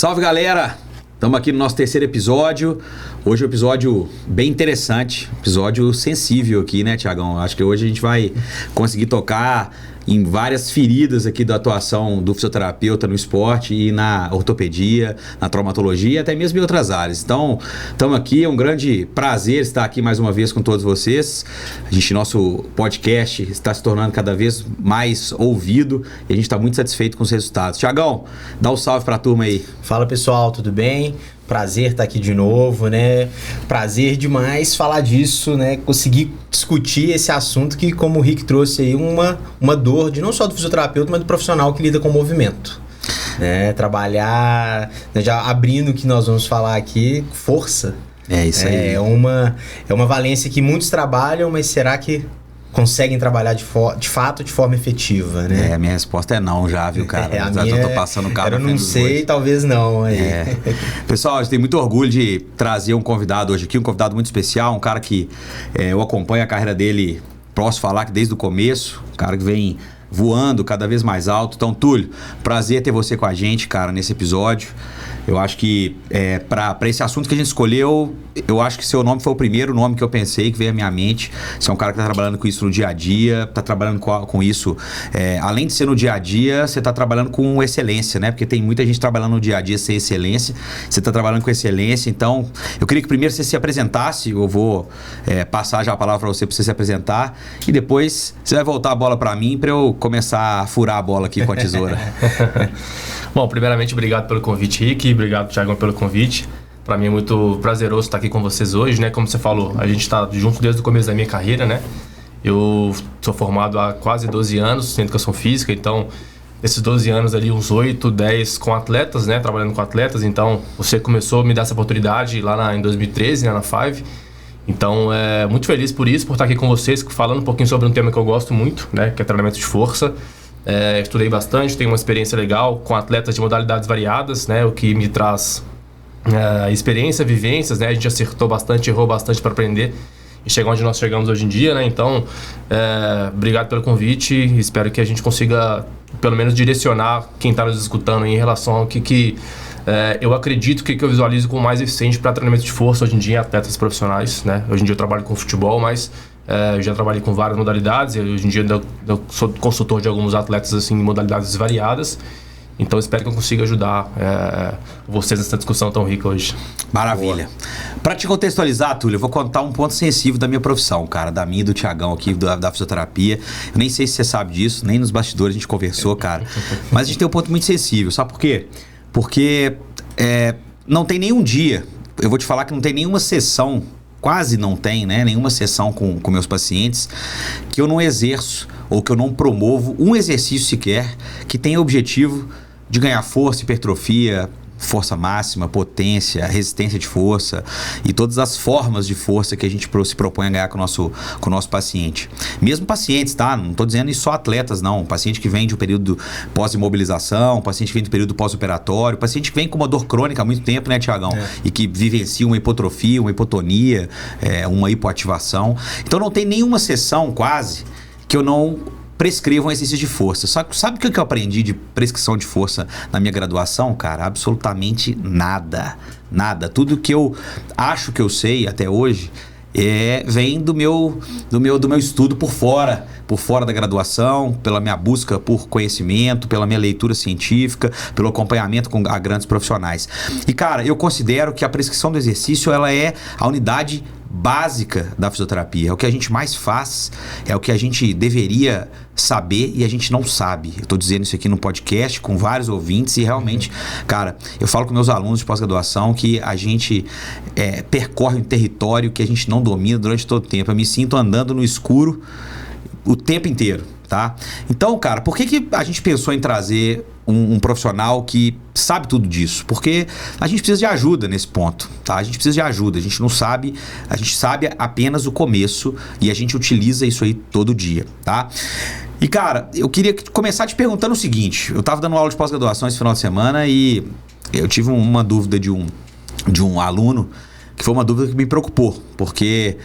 Salve, galera! Estamos aqui no nosso terceiro episódio. Hoje é um episódio bem interessante, episódio sensível aqui, né, Tiagão? Acho que hoje a gente vai conseguir tocar em várias feridas aqui da atuação do fisioterapeuta no esporte e na ortopedia, na traumatologia, até mesmo em outras áreas. Então, estamos aqui, é um grande prazer estar aqui mais uma vez com todos vocês. Nosso podcast está se tornando cada vez mais ouvido e a gente está muito satisfeito com os resultados. Tiagão, dá um salve para a turma aí. Fala, pessoal, tudo bem? Prazer estar aqui de novo, né? Prazer demais falar disso, né? Conseguir discutir esse assunto que, como o Rick trouxe aí, uma dor de não só do fisioterapeuta, mas do profissional que lida com o movimento. Né? Trabalhar, né? Já abrindo o que nós vamos falar aqui, força. É isso aí. É uma valência que muitos trabalham, mas será que conseguem trabalhar de fato de forma efetiva, né? A minha resposta é não já, viu, cara? Eu tô passando o carro. Eu não sei, talvez não. Aí. Pessoal, a gente tem muito orgulho de trazer um convidado hoje aqui, um convidado muito especial, um cara que eu acompanho a carreira dele, posso falar que desde o começo, um cara que vem voando cada vez mais alto. Então, Túlio, prazer ter você com a gente, cara, nesse episódio. Eu acho que para esse assunto que a gente escolheu, eu acho que seu nome foi o primeiro nome que eu pensei, que veio à minha mente. Você é um cara que está trabalhando com isso no dia a dia, está trabalhando com isso, além de ser no dia a dia, você está trabalhando com excelência, né? Porque tem muita gente trabalhando no dia a dia sem excelência, você está trabalhando com excelência. Então, eu queria que primeiro você se apresentasse, eu vou passar já a palavra para você se apresentar, e depois você vai voltar a bola para mim, para eu começar a furar a bola aqui com a tesoura. Bom, primeiramente, obrigado pelo convite, Rick. Obrigado, Thiago, pelo convite. Para mim é muito prazeroso estar aqui com vocês hoje, né? Como você falou, a gente está junto desde o começo da minha carreira, né? Eu sou formado há quase 12 anos em educação física, então, esses 12 anos ali, uns 8, 10 com atletas, né? Trabalhando com atletas. Então, você começou a me dar essa oportunidade lá em 2013, né? Na Five. Então, muito feliz por isso, por estar aqui com vocês, falando um pouquinho sobre um tema que eu gosto muito, né? Que é treinamento de força. Estudei bastante, tenho uma experiência legal com atletas de modalidades variadas, né, o que me traz experiência, vivências, né, a gente acertou bastante, errou bastante para aprender e chegar onde nós chegamos hoje em dia, né, então obrigado pelo convite, espero que a gente consiga pelo menos direcionar quem está nos escutando em relação ao que eu acredito que eu visualizo como mais eficiente para treinamento de força hoje em dia em atletas profissionais, né, hoje em dia eu trabalho com futebol, mas eu já trabalhei com várias modalidades, hoje em dia eu sou consultor de alguns atletas assim, em modalidades variadas, então espero que eu consiga ajudar vocês nessa discussão tão rica hoje. Maravilha. Para te contextualizar, Túlio, eu vou contar um ponto sensível da minha profissão, cara, da minha e do Tiagão aqui, da fisioterapia. Eu nem sei se você sabe disso, nem nos bastidores a gente conversou, cara, mas a gente tem um ponto muito sensível, sabe por quê? Porque não tem nenhum dia, eu vou te falar que não tem nenhuma sessão, quase não tem, né, nenhuma sessão com meus pacientes que eu não exerço ou que eu não promovo um exercício sequer que tenha o objetivo de ganhar força, hipertrofia, força máxima, potência, resistência de força e todas as formas de força que a gente se propõe a ganhar com o nosso paciente. Mesmo pacientes, tá? Não estou dizendo isso só atletas, não. Paciente que vem de um período pós-imobilização, paciente que vem do período pós-operatório, paciente que vem com uma dor crônica há muito tempo, né, Tiagão? E que vivencia uma hipotrofia, uma hipotonia, uma hipoativação. Então não tem nenhuma sessão quase que eu não prescrevam exercício de força. Sabe o que eu aprendi de prescrição de força na minha graduação, cara? Absolutamente nada. Nada. Tudo que eu acho que eu sei até hoje vem do meu estudo por fora da graduação, pela minha busca por conhecimento, pela minha leitura científica, pelo acompanhamento com grandes profissionais. E, cara, eu considero que a prescrição do exercício ela é a unidade básica da fisioterapia. É o que a gente mais faz, é o que a gente deveria saber e a gente não sabe. Eu estou dizendo isso aqui no podcast com vários ouvintes e realmente, cara, eu falo com meus alunos de pós-graduação que a gente percorre um território que a gente não domina durante todo o tempo. Eu me sinto andando no escuro o tempo inteiro, tá? Então, cara, por que a gente pensou em trazer um profissional que sabe tudo disso? Porque a gente precisa de ajuda nesse ponto, tá? A gente precisa de ajuda, a gente não sabe, a gente sabe apenas o começo e a gente utiliza isso aí todo dia, tá? E, cara, eu queria começar te perguntando o seguinte, eu tava dando aula de pós-graduação esse final de semana e eu tive uma dúvida de um aluno, que foi uma dúvida que me preocupou, porque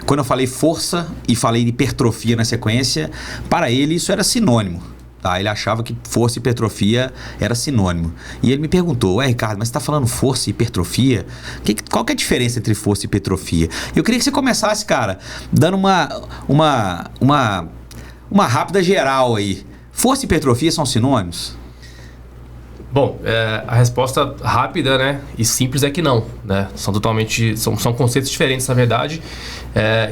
quando eu falei força e falei hipertrofia na sequência, para ele isso era sinônimo. tá? Ele achava que força e hipertrofia era sinônimo. E ele me perguntou, Ricardo, mas você tá falando força e hipertrofia? Qual que é a diferença entre força e hipertrofia? Eu queria que você começasse, cara, dando uma rápida geral aí. Força e hipertrofia são sinônimos? Bom, a resposta rápida, né, e simples é que não, né? São conceitos diferentes, na verdade,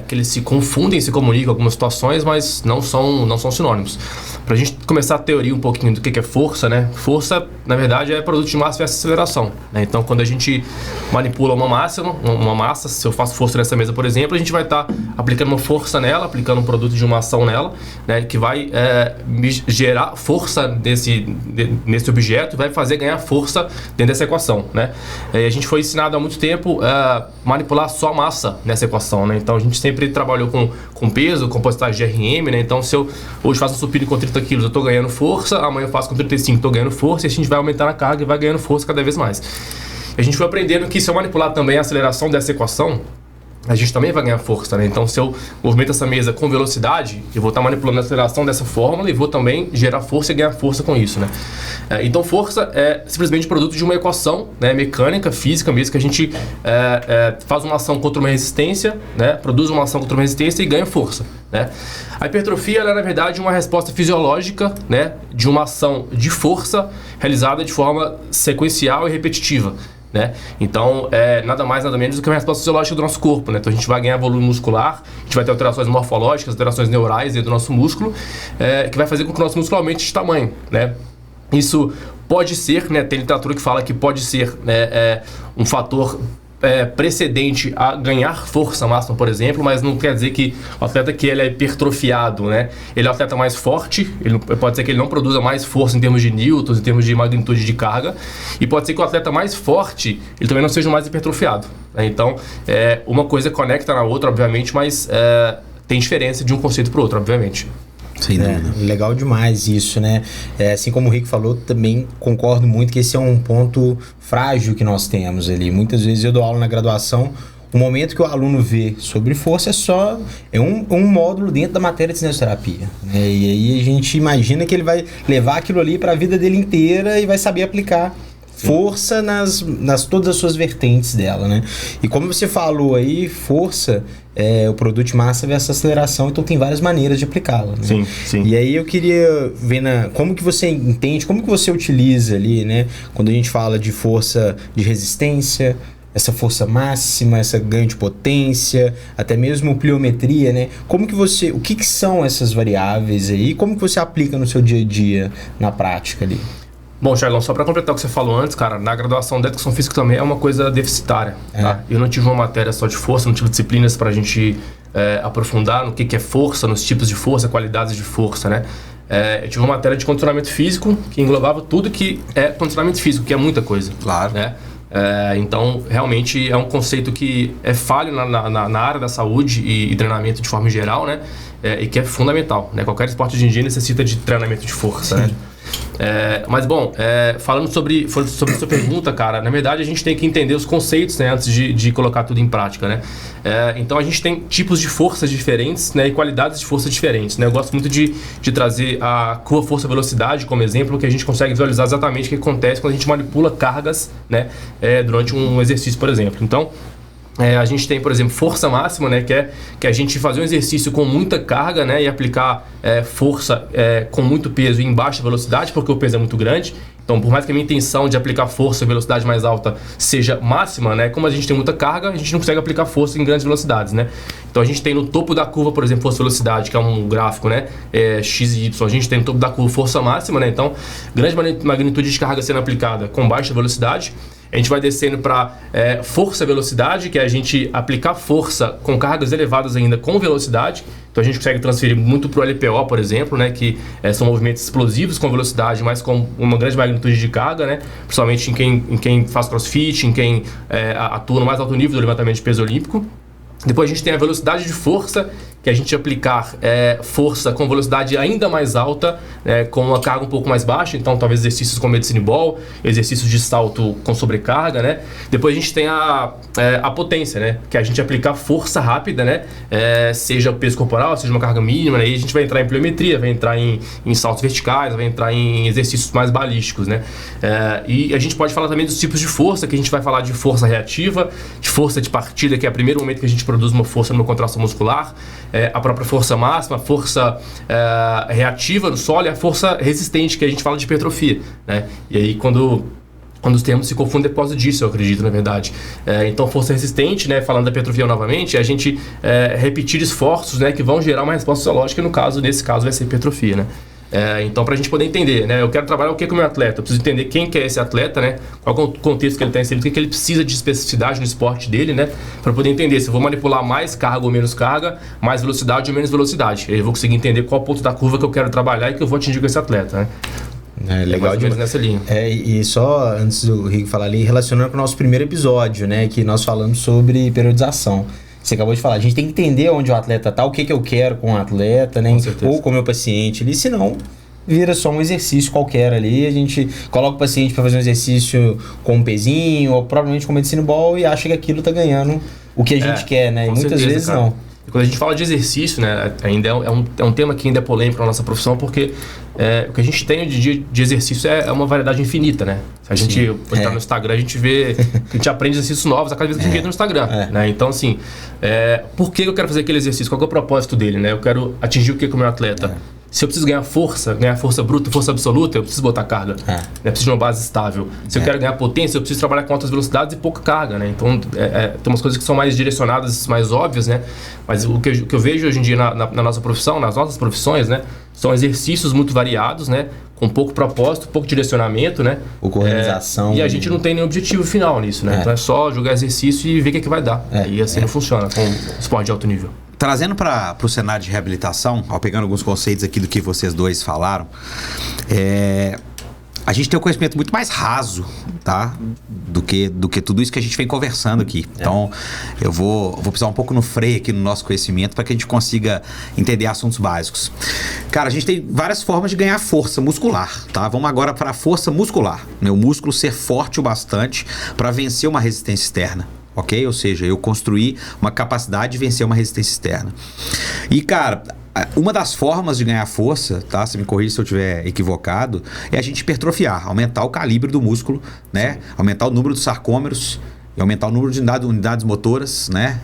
que eles se confundem, se comunicam em algumas situações, mas não são sinônimos. Pra gente começar a teoria um pouquinho do que é força, né? Força, na verdade, é produto de massa versus aceleração, né? Então, quando a gente manipula uma massa, se eu faço força nessa mesa, por exemplo, a gente vai estar aplicando uma força nela, aplicando um produto de uma ação nela, né, que vai gerar força nesse objeto, vai fazer ganhar força dentro dessa equação, né? A gente foi ensinado há muito tempo a manipular só a massa nessa equação, né? Então a gente sempre trabalhou com peso, com porcentagem de RM, né? Então se eu hoje faço um supino com 30 quilos, eu estou ganhando força, amanhã eu faço com 35, estou ganhando força, e a gente vai aumentando a carga e vai ganhando força cada vez mais. A gente foi aprendendo que se eu manipular também a aceleração dessa equação, a gente também vai ganhar força, né? Então, se eu movimento essa mesa com velocidade, eu vou estar manipulando a aceleração dessa fórmula e vou também gerar força e ganhar força com isso, né? Então, força é simplesmente produto de uma equação, né, mecânica, física mesmo, que a gente faz uma ação contra uma resistência, né? Produz uma ação contra uma resistência e ganha força, né? A hipertrofia, ela é, na verdade, uma resposta fisiológica, né, de uma ação de força realizada de forma sequencial e repetitiva, né? Então, nada mais, nada menos do que uma resposta fisiológica do nosso corpo, né? Então, a gente vai ganhar volume muscular, a gente vai ter alterações morfológicas, alterações neurais dentro do nosso músculo, que vai fazer com que o nosso músculo aumente de tamanho, né? Isso pode ser, né? Tem literatura que fala que pode ser um fator precedente a ganhar força máxima, por exemplo, mas não quer dizer que o atleta que ele é hipertrofiado, né? Ele é um atleta mais forte, pode ser que ele não produza mais força em termos de newtons, em termos de magnitude de carga, e pode ser que o atleta mais forte, ele também não seja mais hipertrofiado, né? Então, uma coisa conecta na outra, obviamente, mas tem diferença de um conceito para o outro, obviamente. Sem dúvida. Legal demais isso, né? Assim como o Rick falou, também concordo muito que esse é um ponto frágil que nós temos ali. Muitas vezes eu dou aula na graduação, o momento que o aluno vê sobre força é um módulo dentro da matéria de cinesioterapia, né? E aí a gente imagina que ele vai levar aquilo ali para a vida dele inteira e vai saber aplicar força nas todas as suas vertentes dela, né? E como você falou aí, força é o produto de massa versus aceleração, então tem várias maneiras de aplicá-la, né? Sim, sim. E aí eu queria ver como que você entende, como que você utiliza ali, né? Quando a gente fala de força de resistência, essa força máxima, essa ganho de potência, até mesmo pliometria, né? O que são essas variáveis aí? Como que você aplica no seu dia a dia, na prática ali? Bom, Thiagão, só para completar o que você falou antes, cara, na graduação de educação física também é uma coisa deficitária, tá? Eu não tive uma matéria só de força, não tive disciplinas para a gente aprofundar no que é força, nos tipos de força, qualidades de força, né? Eu tive uma matéria de condicionamento físico que englobava tudo que é condicionamento físico, que é muita coisa. Claro. Né? Então, realmente é um conceito que é falho na área da saúde e treinamento de forma geral, né? E que é fundamental, né? Qualquer esporte hoje em dia necessita de treinamento de força, né? Mas bom, falando sobre a sua pergunta, cara, na verdade a gente tem que entender os conceitos, né, antes de colocar tudo em prática, né? Então a gente tem tipos de forças diferentes, né, e qualidades de força diferentes, né? Eu gosto muito de trazer a curva força-velocidade como exemplo, que a gente consegue visualizar exatamente o que acontece quando a gente manipula cargas, né, durante um exercício, por exemplo. Então, a gente tem, por exemplo, força máxima, né, que é a gente fazer um exercício com muita carga, né, e aplicar força com muito peso e em baixa velocidade, porque o peso é muito grande. Então, por mais que a minha intenção de aplicar força em velocidade mais alta seja máxima, né, como a gente tem muita carga, a gente não consegue aplicar força em grandes velocidades, né? Então, a gente tem no topo da curva, por exemplo, força-velocidade, que é um gráfico, né, X e Y. A gente tem no topo da curva força máxima, né? Então, grande magnitude de carga sendo aplicada com baixa velocidade. A gente vai descendo para força-velocidade, que é a gente aplicar força com cargas elevadas ainda com velocidade. Então a gente consegue transferir muito para o LPO, por exemplo, né, que são movimentos explosivos com velocidade, mas com uma grande magnitude de carga, né, principalmente em quem faz crossfit, em quem atua no mais alto nível do levantamento de peso olímpico. Depois a gente tem a velocidade de força, que a gente aplicar força com velocidade ainda mais alta, com uma carga um pouco mais baixa, então talvez exercícios com medicine ball, exercícios de salto com sobrecarga, né? Depois a gente tem a potência, né? Que é a gente aplicar força rápida, né? Seja o peso corporal, seja uma carga mínima, né? E a gente vai entrar em pliometria, vai entrar em saltos verticais, vai entrar em exercícios mais balísticos, né? E a gente pode falar também dos tipos de força, que a gente vai falar de força reativa, de força de partida, que é o primeiro momento que a gente produz uma força numa contração muscular, a própria força máxima, a força reativa do solo e a força resistente, que a gente fala de hipertrofia, né? E aí quando os termos se confundem por causa disso, eu acredito, na verdade. Então, força resistente, né, falando da hipertrofia novamente, é a gente repetir esforços, né, que vão gerar uma resposta fisiológica, e nesse caso vai ser hipertrofia, né? Então, para a gente poder entender, né, eu quero trabalhar o que com o meu atleta, eu preciso entender quem que é esse atleta, né, qual é o contexto que ele está inserido, o que ele precisa de especificidade no esporte dele, né, para poder entender se eu vou manipular mais carga ou menos carga, mais velocidade ou menos velocidade. Eu vou conseguir entender qual ponto da curva que eu quero trabalhar e que eu vou atingir com esse atleta, né. Legal demais nessa linha. E só antes do Rick falar ali, relacionando com o nosso primeiro episódio, né, que nós falamos sobre periodização. Você acabou de falar, a gente tem que entender onde o atleta tá, o que eu quero com o atleta, né? Ou com o meu paciente ali, senão vira só um exercício qualquer ali, a gente coloca o paciente para fazer um exercício com um pezinho, ou provavelmente com medicine ball, e acha que aquilo tá ganhando o que a gente quer, né? E muitas vezes cara. Não. E quando a gente fala de exercício, né, ainda é um tema que ainda é polêmico na nossa profissão, porque o que a gente tem de exercício é uma variedade infinita, né? Se a gente entrar no Instagram, a gente vê, a gente aprende exercícios novos a cada vez que a gente entra no Instagram, né? Então, assim, por que eu quero fazer aquele exercício? Qual é o propósito dele, né? Eu quero atingir o que com o meu atleta? Se eu preciso ganhar força bruta, força absoluta, eu preciso botar carga. Né? Eu preciso de uma base estável. Se eu quero ganhar potência, eu preciso trabalhar com altas velocidades e pouca carga, né? Então, tem umas coisas que são mais direcionadas, mais óbvias, né? Mas o que eu vejo hoje em dia na nossa profissão, nas nossas profissões, né? São exercícios muito variados, né? Com pouco propósito, pouco direcionamento, né? Pouca organização. E a gente não tem nenhum objetivo final nisso, né? Então é só jogar exercício e ver o que vai dar. E assim não funciona com esporte de alto nível. Trazendo para o cenário de reabilitação, pegando alguns conceitos aqui do que vocês dois falaram, a gente tem um conhecimento muito mais raso, tá? Do que tudo isso que a gente vem conversando aqui. Então, eu vou pisar um pouco no freio aqui no nosso conhecimento para que a gente consiga entender assuntos básicos. Cara, a gente tem várias formas de ganhar força muscular, tá? Vamos agora para a força muscular, né? O músculo ser forte o bastante para vencer uma resistência externa. Ok? Ou seja, eu construí uma capacidade de vencer uma resistência externa. E, cara, uma das formas de ganhar força, tá? Você me corrija se eu estiver equivocado, é a gente hipertrofiar, aumentar o calibre do músculo, né? Aumentar o número dos sarcômeros e aumentar o número de unidades motoras, né?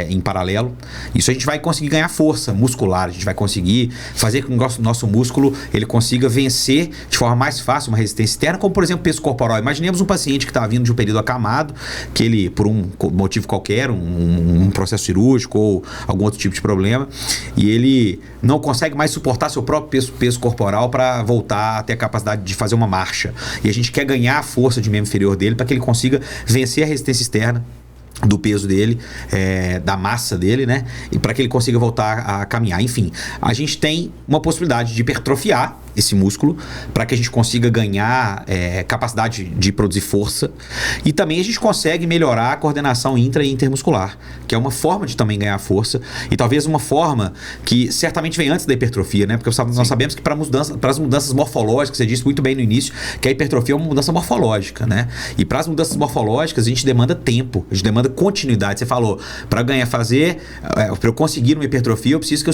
Em paralelo. Isso a gente vai conseguir ganhar força muscular, a gente vai conseguir fazer com que o nosso músculo ele consiga vencer de forma mais fácil uma resistência externa, como por exemplo peso corporal. Imaginemos um paciente que está vindo de um período acamado, que ele, por um motivo qualquer, um processo cirúrgico ou algum outro tipo de problema, e ele não consegue mais suportar seu próprio peso corporal para voltar a ter a capacidade de fazer uma marcha. E a gente quer ganhar a força de membro inferior dele para que ele consiga vencer a resistência externa do peso dele, da massa dele, né? E para que ele consiga voltar a caminhar. Enfim, a gente tem uma possibilidade de hipertrofiar esse músculo para que a gente consiga ganhar capacidade de produzir força, e também a gente consegue melhorar a coordenação intra e intermuscular, que é uma forma de também ganhar força, e talvez uma forma que certamente vem antes da hipertrofia, né? Porque nós sabemos que para as mudanças morfológicas, você disse muito bem no início que a hipertrofia é uma mudança morfológica, né? E para as mudanças morfológicas a gente demanda tempo, a gente demanda continuidade. Você falou, para para eu conseguir uma hipertrofia, eu preciso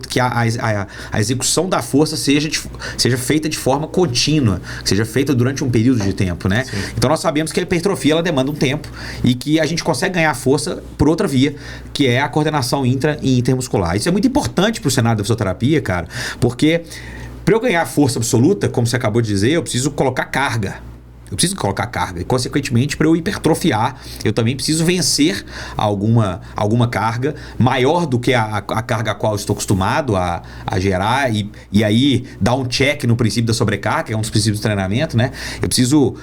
que a execução da força seja feita de forma contínua, que seja feita durante um período de tempo, né? Sim. Então nós sabemos que a hipertrofia ela demanda um tempo e que a gente consegue ganhar força por outra via, que é a coordenação intra e intermuscular. Isso é muito importante para o cenário da fisioterapia, cara, porque para eu ganhar força absoluta, como você acabou de dizer, eu preciso colocar carga. Eu preciso colocar carga. E, consequentemente, para eu hipertrofiar, eu também preciso vencer alguma carga maior do que a carga a qual eu estou acostumado a gerar e aí dar um check no princípio da sobrecarga, que é um dos princípios do treinamento, né? Eu preciso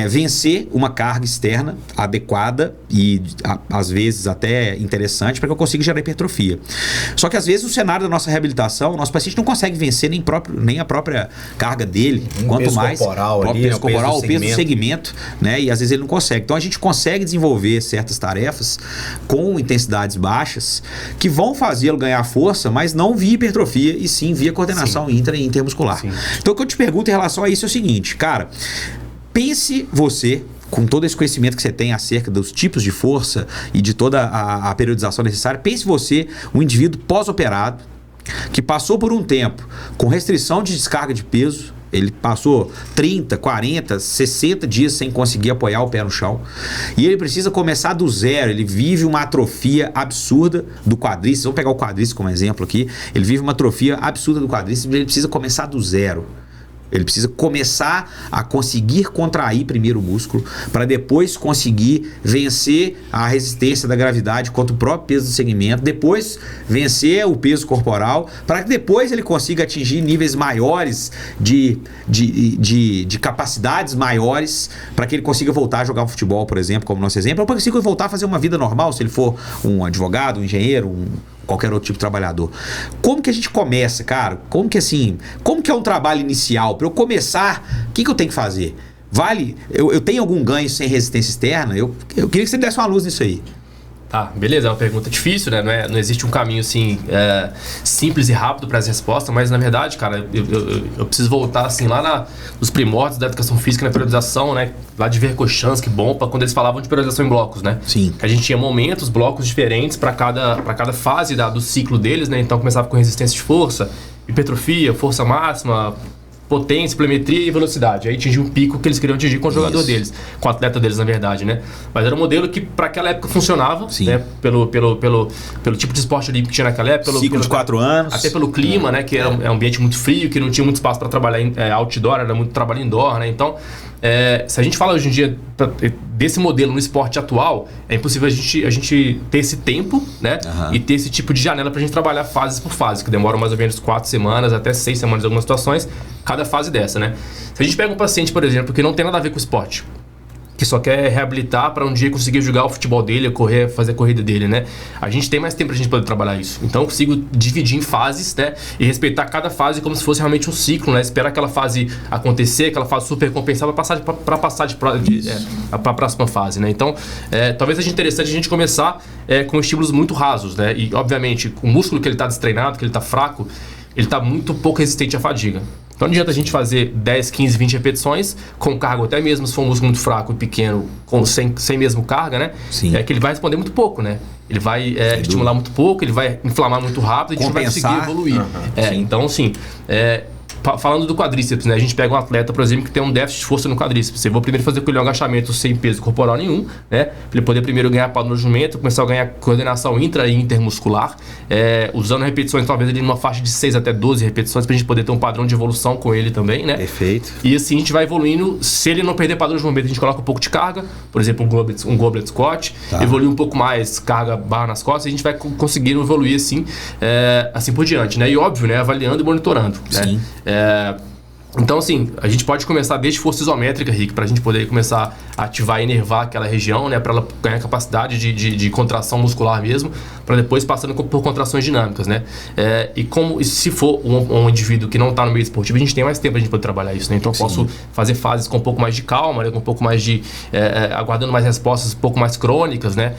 vencer uma carga externa adequada e, às vezes, até interessante para que eu consiga gerar hipertrofia. Só que, às vezes, no cenário da nossa reabilitação, o nosso paciente não consegue vencer nem a própria carga dele. Quanto mais o peso corporal, o peso peso do segmento, né? E às vezes ele não consegue. Então a gente consegue desenvolver certas tarefas com intensidades baixas que vão fazê-lo ganhar força, mas não via hipertrofia e sim via coordenação intra e intermuscular. Sim. Então o que eu te pergunto em relação a isso é o seguinte, cara, pense você, com todo esse conhecimento que você tem acerca dos tipos de força e de toda a periodização necessária, pense você, um indivíduo pós-operado, que passou por um tempo com restrição de descarga de peso, ele passou 30, 40, 60 dias sem conseguir apoiar o pé no chão, e ele precisa começar do zero, ele vive uma atrofia absurda do quadríceps, vamos pegar o quadríceps como exemplo aqui, ele vive uma atrofia absurda do quadríceps, ele precisa começar do zero. Ele precisa começar a conseguir contrair primeiro o músculo para depois conseguir vencer a resistência da gravidade contra o próprio peso do segmento, depois vencer o peso corporal, para que depois ele consiga atingir níveis maiores de capacidades maiores, para que ele consiga voltar a jogar futebol, por exemplo, como nosso exemplo, ou para que ele consiga voltar a fazer uma vida normal, se ele for um advogado, um engenheiro, qualquer outro tipo de trabalhador. Como que a gente começa, cara? Como que é um trabalho inicial? Para eu começar, o que eu tenho que fazer? Eu tenho algum ganho sem resistência externa? Eu queria que você me desse uma luz nisso aí. Tá, beleza, é uma pergunta difícil, né? Não existe um caminho assim simples e rápido para as respostas, mas na verdade, cara, eu preciso voltar assim lá nos primórdios da educação física, na periodização, né? Lá de Verkhoshansky, Bompa, quando eles falavam de periodização em blocos, né? Sim. A gente tinha blocos diferentes para cada fase do ciclo deles, né? Então começava com resistência de força, hipertrofia, força máxima, potência, pliometria e velocidade. Aí atingia um pico que eles queriam atingir com o jogador deles, com o atleta deles, na verdade, né? Mas era um modelo que para aquela época funcionava, né? Pelo tipo de esporte olímpico que tinha naquela época. Ciclo de 4 anos. Até pelo clima, né? Que é um ambiente muito frio, que não tinha muito espaço para trabalhar outdoor, era muito trabalho indoor, né? Então, se a gente fala hoje em dia desse modelo no esporte atual, é impossível a gente ter esse tempo, né? E ter esse tipo de janela pra gente trabalhar fases por fase, que demoram mais ou menos 4 semanas, até 6 semanas em algumas situações, cada fase dessa, né? Se a gente pega um paciente, por exemplo, que não tem nada a ver com o esporte, que só quer reabilitar para um dia conseguir jogar o futebol dele, fazer a corrida dele, né? A gente tem mais tempo pra gente poder trabalhar isso. Então eu consigo dividir em fases, né? E respeitar cada fase como se fosse realmente um ciclo, né? Esperar aquela fase acontecer, aquela fase super compensar para passar para a próxima fase, né? Então, talvez seja interessante a gente começar com estímulos muito rasos, né? E, obviamente, o músculo que ele está destreinado, que ele está fraco, ele está muito pouco resistente à fadiga. Então não adianta a gente fazer 10, 15, 20 repetições com carga, até mesmo se for um músculo muito fraco e pequeno, sem mesmo carga, né? Sim. Que ele vai responder muito pouco, né? Ele vai estimular muito pouco, ele vai inflamar muito rápido e a gente vai conseguir evoluir. Então, assim, falando do quadríceps, né? A gente pega um atleta, por exemplo, que tem um déficit de força no quadríceps. Eu vou primeiro fazer com ele um agachamento sem peso corporal nenhum, né? Pra ele poder primeiro ganhar padronamento, começar a ganhar coordenação intra e intermuscular, usando repetições, talvez ele numa faixa de 6 até 12 repetições, pra gente poder ter um padrão de evolução com ele também, né? Perfeito. E assim a gente vai evoluindo. Se ele não perder padrão de movimento, a gente coloca um pouco de carga, por exemplo, um goblet squat, evoluir um pouco mais, carga barra nas costas, e a gente vai conseguindo evoluir assim, assim por diante, né? E óbvio, né? Avaliando e monitorando, Sim. né? Então, assim, a gente pode começar desde força isométrica, Rick, pra gente poder começar a ativar e enervar aquela região, né? Pra ela ganhar capacidade de contração muscular mesmo, pra depois passando por contrações dinâmicas, né? E se for um indivíduo que não tá no meio esportivo, a gente tem mais tempo pra gente poder trabalhar isso, né? Então eu posso fazer fases com um pouco mais de calma, né? Com um pouco mais de... aguardando mais respostas um pouco mais crônicas, né?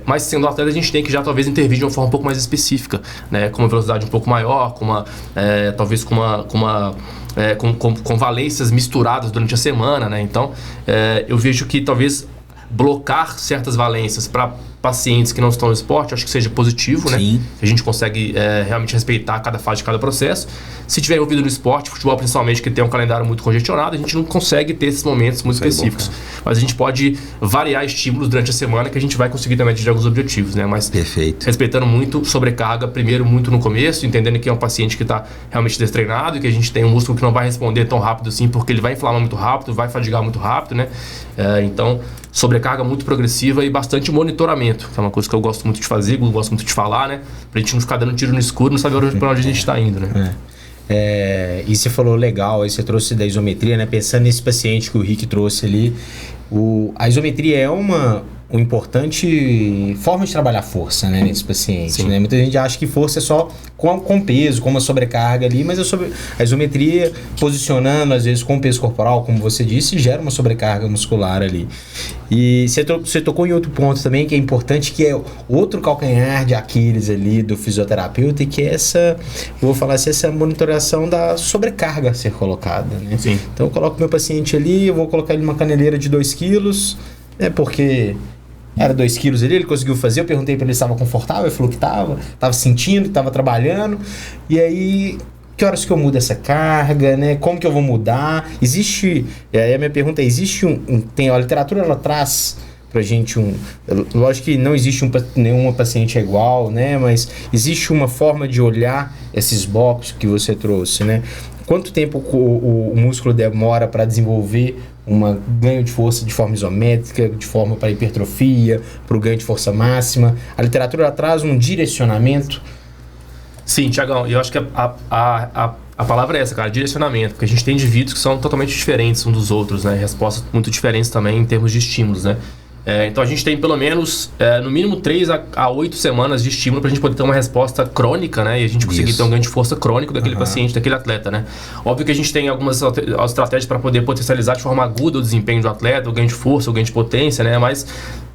Mas sendo atleta, a gente tem que já talvez intervir de uma forma um pouco mais específica, né? Com uma velocidade um pouco maior, talvez com valências misturadas durante a semana, né? Então, eu vejo que talvez blocar certas valências para pacientes que não estão no esporte, acho que seja positivo, né? A gente consegue realmente respeitar cada fase de cada processo. Se tiver envolvido no esporte, futebol principalmente, que tem um calendário muito congestionado, a gente não consegue ter esses momentos muito específicos. Mas a gente pode variar estímulos durante a semana, que a gente vai conseguir também atingir alguns objetivos, né? Mas respeitando muito sobrecarga, primeiro muito no começo, entendendo que é um paciente que está realmente destreinado e que a gente tem um músculo que não vai responder tão rápido assim, porque ele vai inflamar muito rápido, vai fadigar muito rápido, né? Então, sobrecarga muito progressiva e bastante monitoramento, que é uma coisa que eu gosto muito de fazer, eu gosto muito de falar, né? Pra gente não ficar dando tiro no escuro, não saber para onde a gente está indo, né? E você falou legal, aí você trouxe da isometria, né? Pensando nesse paciente que o Rick trouxe ali, a isometria é uma uma importante forma de trabalhar força, né, nesse paciente, né? Muita gente acha que força é só com peso, com uma sobrecarga ali, mas a isometria, posicionando às vezes com peso corporal, como você disse, gera uma sobrecarga muscular ali. E você tocou em outro ponto também que é importante, que é outro calcanhar de Aquiles ali do fisioterapeuta, e que é essa monitoração da sobrecarga a ser colocada, né? Sim. Então eu coloco meu paciente ali, eu vou colocar ele numa caneleira de 2 quilos, né, porque era 2 quilos ali, ele conseguiu fazer, eu perguntei para ele se estava confortável, ele falou que estava sentindo, estava trabalhando, e aí, que horas que eu mudo essa carga, né, como que eu vou mudar, existe, e aí a minha pergunta é, existe a literatura ela traz pra gente lógico que não existe nenhuma paciente é igual, né, mas existe uma forma de olhar esses blocos que você trouxe, né, quanto tempo o músculo demora para desenvolver ganho de força de forma isométrica, de forma para hipertrofia, para o ganho de força máxima. A literatura traz um direcionamento. Sim, Tiagão, eu acho que a palavra é essa, cara, direcionamento, porque a gente tem indivíduos que são totalmente diferentes uns dos outros, né? Respostas muito diferentes também em termos de estímulos, né? Então a gente tem pelo menos, no mínimo 3 a 8 semanas de estímulo para a gente poder ter uma resposta crônica, né? E a gente conseguir ter um ganho de força crônico daquele paciente, daquele atleta, né? Óbvio que a gente tem algumas estratégias para poder potencializar de forma aguda o desempenho do atleta, o ganho de força, o ganho de potência, né? Mas se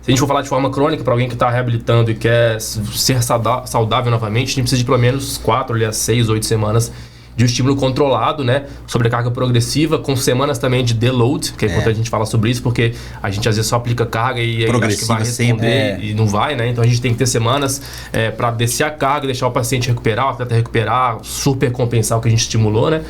a gente for falar de forma crônica para alguém que está reabilitando e quer ser saudável novamente, a gente precisa de pelo menos 4 a 6, 8 semanas de um estímulo controlado, né? Sobrecarga progressiva, com semanas também de deload, que é importante a gente falar sobre isso, porque a gente às vezes só aplica carga e aí acha que vai responder e não vai, né? Então a gente tem que ter semanas para descer a carga, deixar o paciente recuperar, o atleta recuperar, super compensar o que a gente estimulou, né?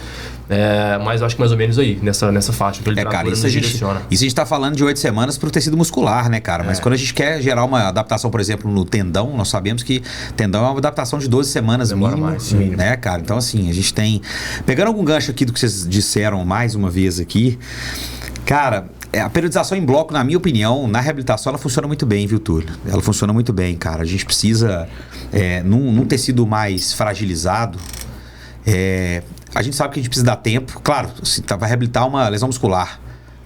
Mas eu acho que mais ou menos aí, nessa faixa que ele cara, isso a gente tá falando de 8 semanas pro tecido muscular, né, cara? Mas quando a gente quer gerar uma adaptação, por exemplo, no tendão, nós sabemos que tendão é uma adaptação de 12 semanas mínimo, né, cara? Então, assim, a gente tem... Pegando algum gancho aqui do que vocês disseram mais uma vez aqui, cara... A periodização em bloco, na minha opinião, na reabilitação, ela funciona muito bem, viu, Túlio? Ela funciona muito bem, cara. A gente precisa, num tecido mais fragilizado, a gente sabe que a gente precisa dar tempo. Claro, se vai reabilitar uma lesão muscular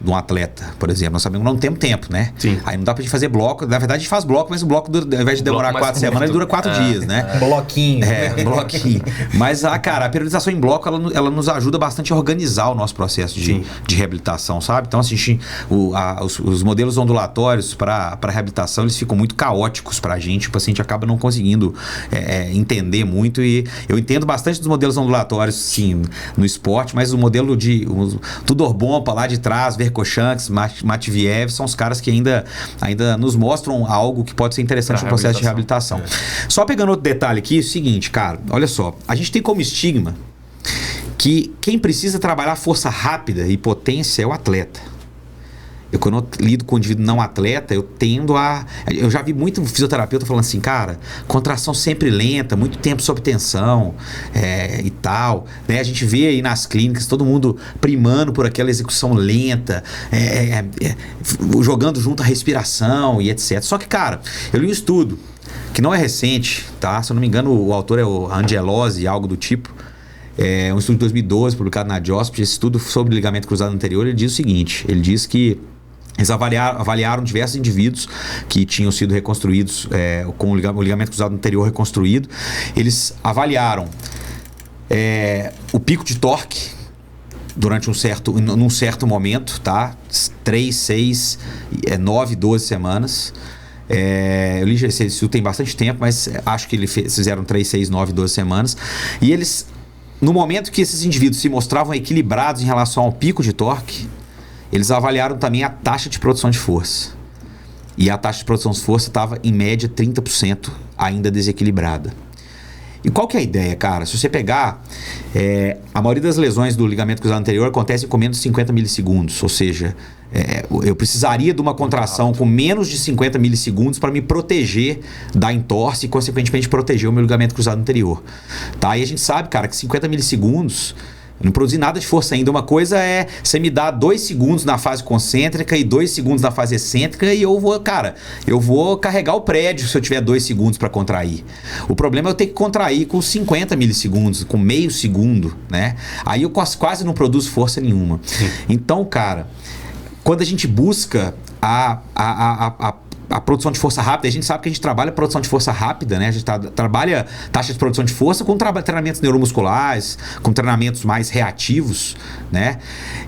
de um atleta, por exemplo, nós sabemos que não temos tempo, né? Sim. Aí não dá pra gente fazer bloco. Na verdade, a gente faz bloco, mas o bloco, ao invés de demorar 4 semanas, ele dura 4 dias, né? Bloquinho. Bloquinho. Mas, cara, a periodização em bloco, ela nos ajuda bastante a organizar o nosso processo de reabilitação, sabe? Então, assim, os modelos ondulatórios para reabilitação, eles ficam muito caóticos pra gente. O paciente acaba não conseguindo entender muito. E eu entendo bastante dos modelos ondulatórios, sim, no esporte, mas o modelo o Tudor Bompa lá de trás, Verkhoshanks, Matviev, são os caras que ainda nos mostram algo que pode ser interessante no processo de reabilitação. Só pegando outro detalhe aqui, é o seguinte, cara, olha só, a gente tem como estigma que quem precisa trabalhar força rápida e potência é o atleta. Quando eu lido com o indivíduo não atleta, eu já vi muito fisioterapeuta falando assim, cara, contração sempre lenta, muito tempo sob tensão e tal, né? A gente vê aí nas clínicas todo mundo primando por aquela execução lenta, jogando junto a respiração e etc. Só que, cara, eu li um estudo que não é recente, tá? Se eu não me engano, o autor é o Angelozzi, algo do tipo. Um estudo de 2012, publicado na JOSP. Esse estudo sobre ligamento cruzado anterior, ele diz o seguinte, ele diz que eles avaliaram diversos indivíduos que tinham sido reconstruídos com o ligamento cruzado anterior reconstruído. Eles avaliaram o pico de torque durante num certo momento, tá? 3, 6, 9, 12 semanas. Eu li esse estudo tem bastante tempo, mas acho que eles fizeram 3, 6, 9, 12 semanas. E eles, no momento que esses indivíduos se mostravam equilibrados em relação ao pico de torque, eles avaliaram também a taxa de produção de força. E a taxa de produção de força estava, em média, 30% ainda desequilibrada. E qual que é a ideia, cara? Se você pegar, a maioria das lesões do ligamento cruzado anterior acontecem com menos de 50 milissegundos. Ou seja, eu precisaria de uma contração com menos de 50 milissegundos para me proteger da entorse e, consequentemente, proteger o meu ligamento cruzado anterior. Tá? E a gente sabe, cara, que 50 milissegundos... Eu não produzi nada de força ainda. Uma coisa é você me dar 2 segundos na fase concêntrica e 2 segundos na fase excêntrica e eu vou carregar o prédio se eu tiver 2 segundos para contrair. O problema é eu ter que contrair com 50 milissegundos, com meio segundo, né? Aí eu quase não produzo força nenhuma. Então, cara, quando a gente busca a produção de força rápida, a gente sabe que a gente trabalha produção de força rápida, né? A gente trabalha taxa de produção de força com treinamentos neuromusculares, com treinamentos mais reativos, né?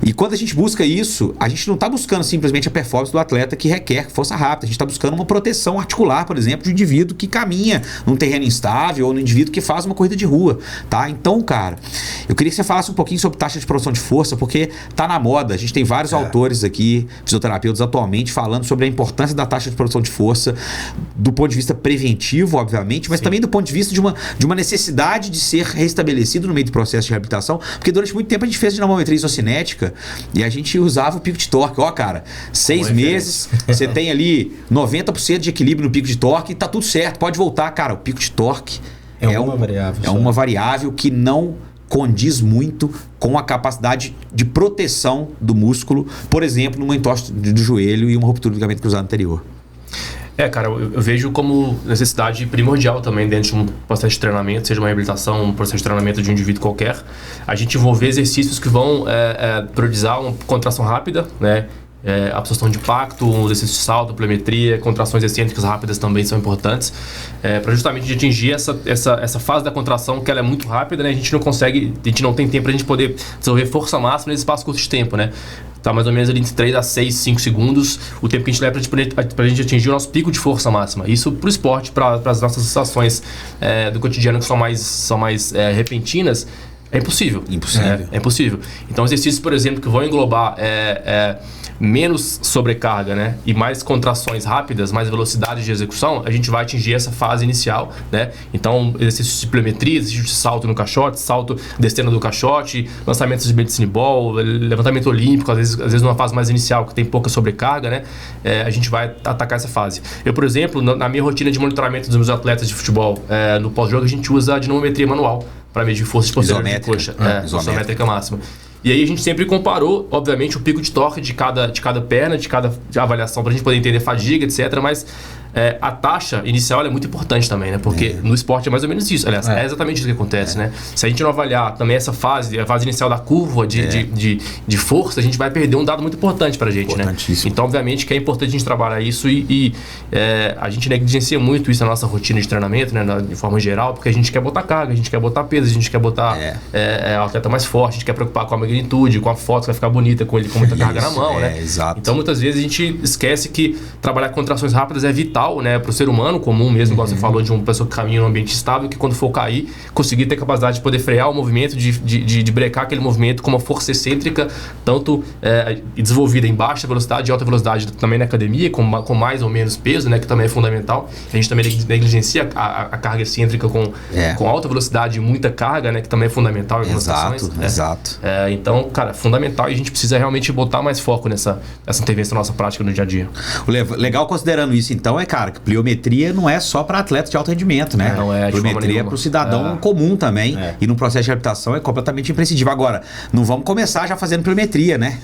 E quando a gente busca isso, a gente não está buscando simplesmente a performance do atleta que requer força rápida, a gente está buscando uma proteção articular, por exemplo, de um indivíduo que caminha num terreno instável ou no indivíduo que faz uma corrida de rua, tá? Então, cara, eu queria que você falasse um pouquinho sobre taxa de produção de força, porque tá na moda, a gente tem vários autores aqui, fisioterapeutas atualmente, falando sobre a importância da taxa de produção de força do ponto de vista preventivo, obviamente, mas também do ponto de vista de uma necessidade de ser restabelecido no meio do processo de reabilitação, porque durante muito tempo a gente fez dinamometria isocinética e a gente usava o pico de torque. Ó, cara, 6 meses, você tem ali 90% de equilíbrio no pico de torque e tá tudo certo, pode voltar. Cara, o pico de torque é uma variável que não condiz muito com a capacidade de proteção do músculo, por exemplo, numa entorse do joelho e uma ruptura do ligamento cruzado anterior. Cara, eu vejo como necessidade primordial também dentro de um processo de treinamento, seja uma reabilitação, um processo de treinamento de um indivíduo qualquer, a gente envolver exercícios que vão priorizar uma contração rápida, né? Absorção de impacto, um exercício de salto, pliometria, contrações excêntricas rápidas também são importantes, para justamente atingir essa fase da contração que ela é muito rápida, né? A gente não tem tempo para a gente poder desenvolver força máxima nesse espaço curto de tempo, né? Tá mais ou menos ali entre 3 a 6, 5 segundos o tempo que a gente leva para a gente atingir o nosso pico de força máxima. Isso para o esporte, para as nossas situações do cotidiano que são mais repentinas, é impossível. É impossível. Então, exercícios, por exemplo, que vão englobar menos sobrecarga, né, e mais contrações rápidas, mais velocidade de execução, a gente vai atingir essa fase inicial, né? Então, exercícios de pliometria, exercício de salto no caixote, salto descendo do caixote, lançamentos de medicine ball, levantamento olímpico, às vezes numa fase mais inicial que tem pouca sobrecarga, né? A gente vai atacar essa fase. Eu, por exemplo, na minha rotina de monitoramento dos meus atletas de futebol, no pós-jogo a gente usa a dinamometria manual para medir força posterior de coxa, isométrica máxima. E aí a gente sempre comparou, obviamente, o pico de torque de cada perna, de cada avaliação, para a gente poder entender fadiga, etc. Mas a taxa inicial é muito importante também, né? Porque no esporte é mais ou menos isso. Aliás, é exatamente isso que acontece, né? Se a gente não avaliar também essa fase, a fase inicial da curva de força, a gente vai perder um dado muito importante para a gente, né? Então, obviamente, que é importante a gente trabalhar isso e a gente negligencia muito isso na nossa rotina de treinamento, né? De forma geral, porque a gente quer botar carga, a gente quer botar peso, a gente quer botar o atleta mais forte, a gente quer preocupar com a magnitude, com a foto que vai ficar bonita com ele com muita carga na mão, né? Exato. Então, muitas vezes a gente esquece que trabalhar com contrações rápidas é vital, né, para o ser humano comum mesmo, igual você falou, de uma pessoa que caminha em um ambiente estável, que quando for cair, conseguir ter capacidade de poder frear o movimento, de brecar aquele movimento com uma força excêntrica, tanto desenvolvida em baixa velocidade e alta velocidade também na academia, com mais ou menos peso, né, que também é fundamental. A gente também negligencia a carga excêntrica com alta velocidade e muita carga, né, que também é fundamental em algumas situações. Exato. Então, cara, é fundamental e a gente precisa realmente botar mais foco nessa intervenção na nossa prática no dia a dia. Legal considerando isso, então, cara, que pliometria não é só para atletas de alto rendimento, né? Não é. Pliometria é para o cidadão comum também. E no processo de reabilitação é completamente imprescindível. Agora, não vamos começar já fazendo pliometria, né?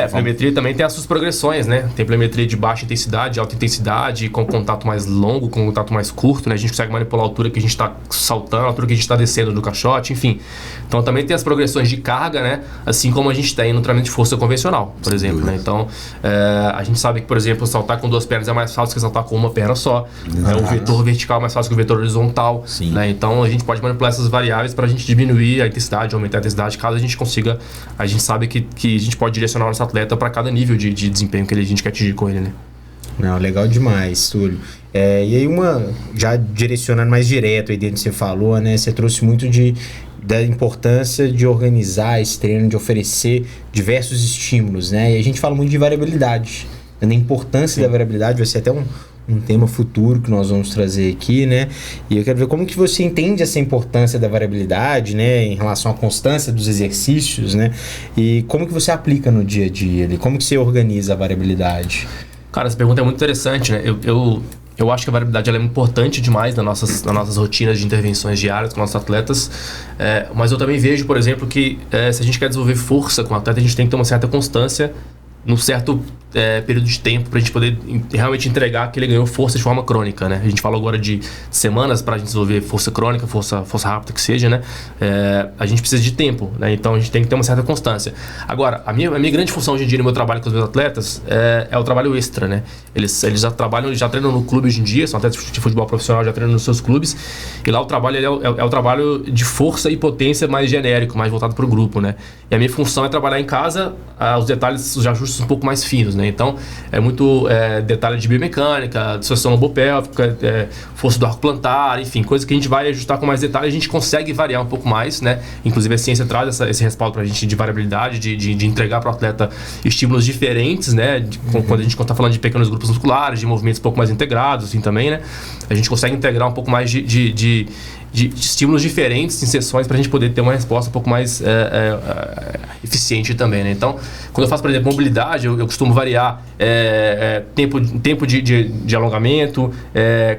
Pliometria também tem as suas progressões, né? Tem pliometria de baixa intensidade, alta intensidade, com contato mais longo, com contato mais curto, né? A gente consegue manipular a altura que a gente está saltando, a altura que a gente está descendo do caixote, enfim. Então também tem as progressões de carga, né? Assim como a gente tem no treinamento de força convencional, por exemplo, né? Então, a gente sabe que, por exemplo, saltar com 2 pernas é mais fácil que saltar com uma perna só. O vetor vertical é mais fácil que o vetor horizontal. Né? Então a gente pode manipular essas variáveis para a gente diminuir a intensidade, aumentar a intensidade, caso a gente consiga. A gente sabe que a gente pode direcionar o nosso atleta para cada nível de desempenho que a gente quer atingir com ele, né? Não, legal demais, Túlio. E aí já direcionando mais direto aí dentro do que você falou, né? Você trouxe muito da importância de organizar esse treino, de oferecer diversos estímulos, né? E a gente fala muito de variabilidade, né? Da importância da variabilidade, vai ser até um tema futuro que nós vamos trazer aqui, né? E eu quero ver como que você entende essa importância da variabilidade, né? Em relação à constância dos exercícios, né? E como que você aplica no dia a dia, como que você organiza a variabilidade? Cara, essa pergunta é muito interessante, né? Eu acho que a variabilidade ela é importante demais nas nossas rotinas de intervenções diárias com nossos atletas, mas eu também vejo, por exemplo, que se a gente quer desenvolver força com o atleta, a gente tem que ter uma certa constância num certo período de tempo pra gente poder realmente entregar que ele ganhou força de forma crônica, né? A gente fala agora de semanas pra gente desenvolver força crônica, força rápida que seja, né? A gente precisa de tempo, né? Então a gente tem que ter uma certa constância. Agora, a minha grande função hoje em dia no meu trabalho com os meus atletas é o trabalho extra, né? Eles já trabalham, já treinam no clube hoje em dia, são atletas de futebol profissional, já treinam nos seus clubes, e lá o trabalho é o trabalho de força e potência mais genérico, mais voltado pro grupo, né? E a minha função é trabalhar em casa os detalhes, os ajustes um pouco mais finos, né? Então, é muito detalhe de biomecânica, dissociação lobopélvica, força do arco plantar, enfim, coisas que a gente vai ajustar com mais detalhe, a gente consegue variar um pouco mais, né? Inclusive a ciência traz esse respaldo pra gente de variabilidade, de entregar para o atleta estímulos diferentes, né? Quando a gente está falando de pequenos grupos musculares, de movimentos um pouco mais integrados, assim, também, né? A gente consegue integrar um pouco mais de estímulos diferentes em sessões para a gente poder ter uma resposta um pouco mais eficiente também, né? Então, quando eu faço, por exemplo, mobilidade, eu costumo variar tempo de alongamento,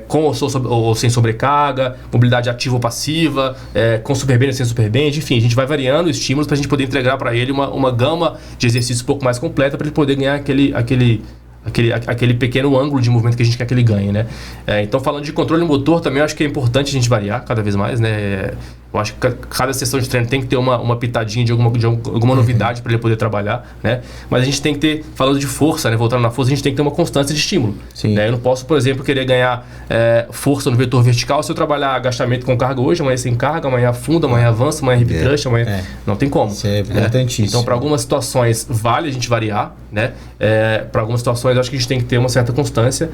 com ou sem sobrecarga, mobilidade ativa ou passiva, com superband ou sem superband, enfim, a gente vai variando estímulos para a gente poder entregar para ele uma gama de exercícios um pouco mais completa para ele poder ganhar aquele pequeno ângulo de movimento que a gente quer que ele ganhe, né? Então, falando de controle motor, também eu acho que é importante a gente variar cada vez mais, né? Eu acho que cada sessão de treino tem que ter uma pitadinha de alguma novidade para ele poder trabalhar, né? Mas a gente tem que ter, falando de força, né? Voltando na força, a gente tem que ter uma constância de estímulo. Sim. Né? Eu não posso, por exemplo, querer ganhar força no vetor vertical se eu trabalhar agachamento com carga hoje, amanhã sem carga, amanhã afunda, amanhã avança, amanhã hip thrust, amanhã... Não tem como. Isso é importantíssimo. Então, para algumas situações, vale a gente variar, né? Para algumas situações, eu acho que a gente tem que ter uma certa constância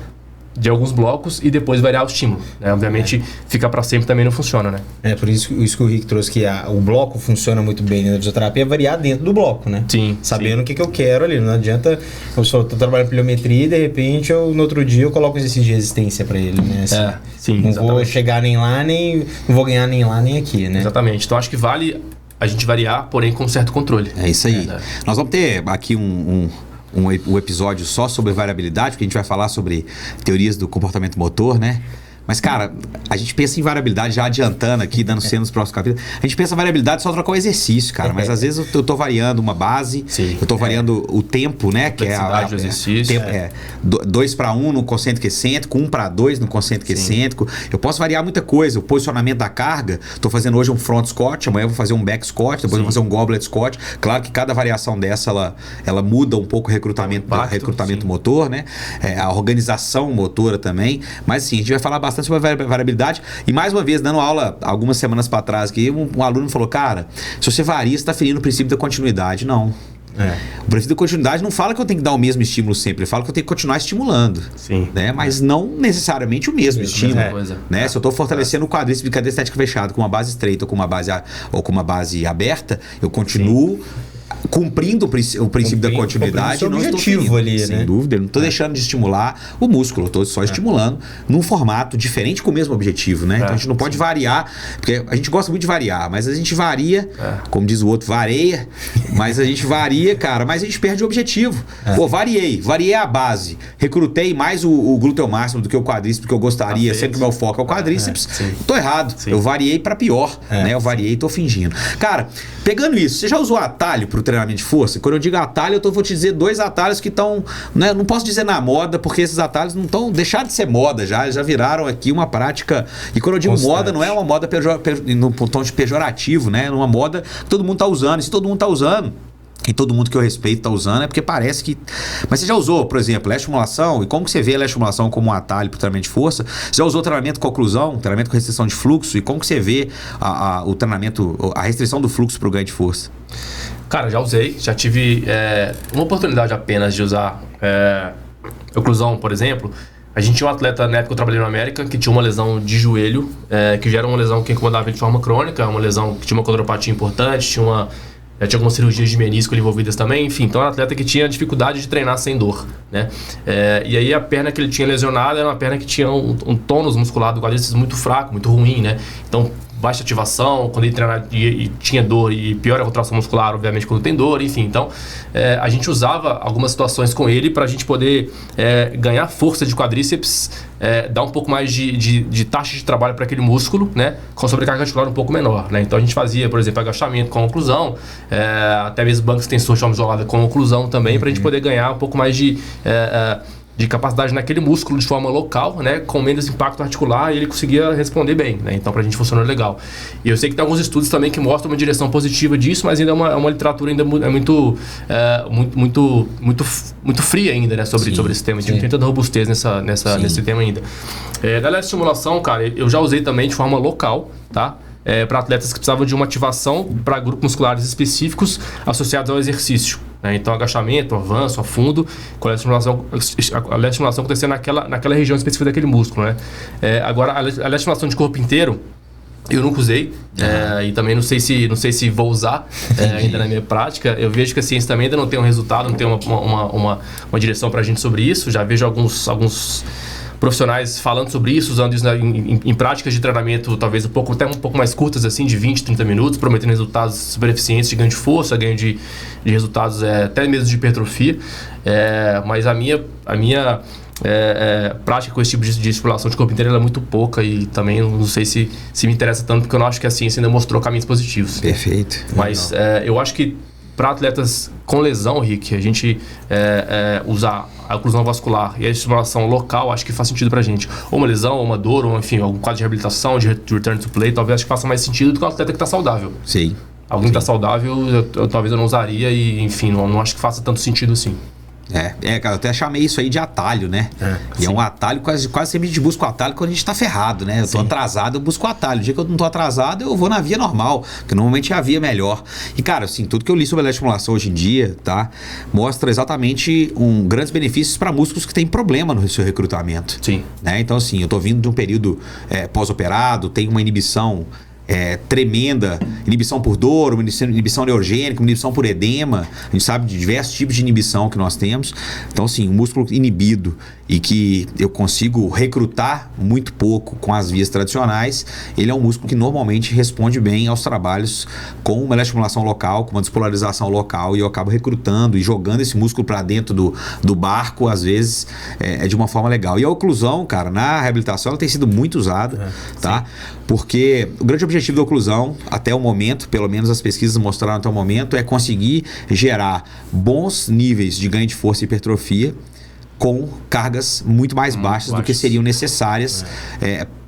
de alguns blocos e depois variar o estímulo, né? Obviamente, ficar para sempre também não funciona, né? Por isso que o Rick trouxe, que o bloco funciona muito bem na fisioterapia, é variar dentro do bloco, né? Sim. Sabendo o que eu quero ali. Não adianta, eu só tô trabalhando pliometria e de repente, no outro dia, eu coloco exercício de resistência para ele, né? Assim, sim, não exatamente. vou chegar nem lá, não vou ganhar nem lá, nem aqui, né? Exatamente. Então, acho que vale a gente variar, porém com certo controle. É isso aí. Nós vamos ter aqui um episódio só sobre variabilidade, porque a gente vai falar sobre teorias do comportamento motor, né? Mas, cara, a gente pensa em variabilidade, já adiantando aqui, dando cena nos próximos capítulos. A gente pensa em variabilidade só trocar o exercício, cara. Mas às vezes eu tô variando uma base, eu tô variando o tempo, né? Que é do exercício. 2:1 no concêntrico excêntrico, 1:2 no concêntrico excêntrico. Eu posso variar muita coisa. O posicionamento da carga, tô fazendo hoje um front squat, amanhã eu vou fazer um back squat, depois eu vou fazer um goblet squat. Claro que cada variação dessa, ela muda um pouco o recrutamento motor, né? A organização motora também. Mas, assim, a gente vai falar bastante sobre a variabilidade. E mais uma vez, dando aula algumas semanas para trás, que um aluno falou, cara, se você varia, você está ferindo o princípio da continuidade. Não. O princípio da continuidade não fala que eu tenho que dar o mesmo estímulo sempre, ele fala que eu tenho que continuar estimulando. Sim. Né? Mas não necessariamente o mesmo estímulo. Né? Se eu estou fortalecendo o quadríceps de cadeia estética fechada com uma base estreita ou com uma base aberta, eu continuo cumprindo o princípio da continuidade. Não objetivo ali, sem né? dúvida. Eu não estou deixando de estimular o músculo, eu estou só estimulando num formato diferente com o mesmo objetivo, né? Então a gente não pode variar, porque a gente gosta muito de variar, mas a gente varia, como diz o outro, vareia, mas a gente varia, cara, mas a gente perde o objetivo. Pô, variei a base, recrutei mais o glúteo máximo do que o quadríceps, porque eu gostaria, sempre que o meu foco é o quadríceps, tô errado. Eu variei para pior, né? Eu variei e tô fingindo. Cara, pegando isso, você já usou atalho pro treinamento de força? Quando eu digo atalho, vou te dizer 2 atalhos que estão, né, não posso dizer na moda, porque esses atalhos não estão, deixaram de ser moda já viraram aqui uma prática, e quando eu digo moda, não é uma moda no tom de pejorativo, né? É uma moda que todo mundo tá usando, e se todo mundo tá usando, e todo mundo que eu respeito tá usando, é porque parece que... Mas você já usou, por exemplo, estimulação? E como que você vê a estimulação como um atalho para o treinamento de força? Você já usou treinamento com oclusão, treinamento com restrição de fluxo? E como que você vê o treinamento, a restrição do fluxo para o ganho de força? Cara, já usei. Já tive uma oportunidade apenas de usar oclusão, por exemplo. A gente tinha um atleta, na época que eu trabalhei no América, que tinha uma lesão de joelho, que já era uma lesão que incomodava ele de forma crônica, uma lesão que tinha uma quadropatia importante, já tinha algumas cirurgias de menisco envolvidas também, enfim. Então era um atleta que tinha dificuldade de treinar sem dor, né? E aí a perna que ele tinha lesionada era uma perna que tinha um tônus muscular do quadríceps muito fraco, muito ruim, né? Então baixa ativação, quando ele treinava e tinha dor, e pior a contração muscular, obviamente, quando tem dor, enfim. Então, a gente usava algumas situações com ele para a gente poder ganhar força de quadríceps, dar um pouco mais de taxa de trabalho para aquele músculo, né? Com sobrecarga articular um pouco menor, né? Então, a gente fazia, por exemplo, agachamento com oclusão, até mesmo banco extensor de forma isolada com oclusão também, para a gente poder ganhar um pouco mais de capacidade naquele músculo de forma local, né, com menos impacto articular, e ele conseguia responder bem, né? Então pra gente funcionou legal. E eu sei que tem alguns estudos também que mostram uma direção positiva disso, mas ainda é uma literatura ainda muito fria ainda, né, sobre esse tema. A gente não tem tanta robustez nesse tema ainda. Galera de estimulação, cara, eu já usei também de forma local, tá? Para atletas que precisavam de uma ativação para grupos musculares específicos associados ao exercício. Então, agachamento, avanço, a fundo, com a estimulação acontecer naquela região específica daquele músculo, né? Agora, a estimulação de corpo inteiro, eu nunca usei, e também não sei se vou usar ainda na minha prática. Eu vejo que a ciência também ainda não tem um resultado, não tem uma direção para a gente sobre isso. Já vejo alguns profissionais falando sobre isso, usando isso em práticas de treinamento, talvez até um pouco mais curtas, assim, de 20, 30 minutos, prometendo resultados super eficientes de ganho de força, ganho de resultados até mesmo de hipertrofia. Mas a minha prática com esse tipo de estimulação de corpo inteiro ela é muito pouca, e também não sei se me interessa tanto, porque eu não acho que a ciência ainda mostrou caminhos positivos. Perfeito. Mas eu acho que para atletas com lesão, Rick, a gente usar a oclusão vascular e a estimulação local, acho que faz sentido pra gente. Ou uma lesão, ou uma dor, ou enfim, algum quadro de reabilitação, de return to play, talvez acho que faça mais sentido do que o atleta que está saudável. Sim. Alguém que está saudável, talvez eu não usaria, e enfim, não acho que faça tanto sentido assim. Cara, eu até chamei isso aí de atalho, né? E é um atalho, quase sempre a gente busca o atalho quando a gente tá ferrado, né? Eu tô atrasado, eu busco o atalho. O dia que eu não tô atrasado, eu vou na via normal, porque normalmente é a via melhor. E, cara, assim, tudo que eu li sobre a estimulação hoje em dia, tá? Mostra exatamente grandes benefícios para músculos que têm problema no seu recrutamento. Sim. Né? Então, assim, eu tô vindo de um período pós-operado, tem uma inibição tremenda, inibição por dor, uma inibição neurogênica, uma inibição por edema. A gente sabe de diversos tipos de inibição que nós temos. Então, assim, um músculo inibido e que eu consigo recrutar muito pouco com as vias tradicionais, ele é um músculo que normalmente responde bem aos trabalhos com uma estimulação local, com uma despolarização local, e eu acabo recrutando e jogando esse músculo para dentro do barco, às vezes, de uma forma legal. E a oclusão, cara, na reabilitação, ela tem sido muito usada, tá? Porque o grande objetivo da oclusão, até o momento, pelo menos as pesquisas mostraram até o momento, é conseguir gerar bons níveis de ganho de força e hipertrofia com cargas muito mais baixas do que seriam necessárias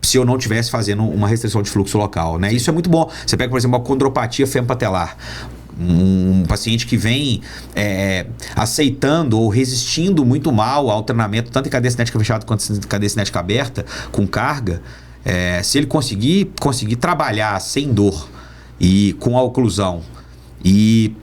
se eu não estivesse fazendo uma restrição de fluxo local, né? Isso é muito bom. Você pega, por exemplo, uma condropatia fempatelar. Um paciente que vem aceitando ou resistindo muito mal ao treinamento, tanto em cadeia cinética fechada quanto em cadeia cinética aberta, com carga, se ele conseguir trabalhar sem dor e com a oclusão e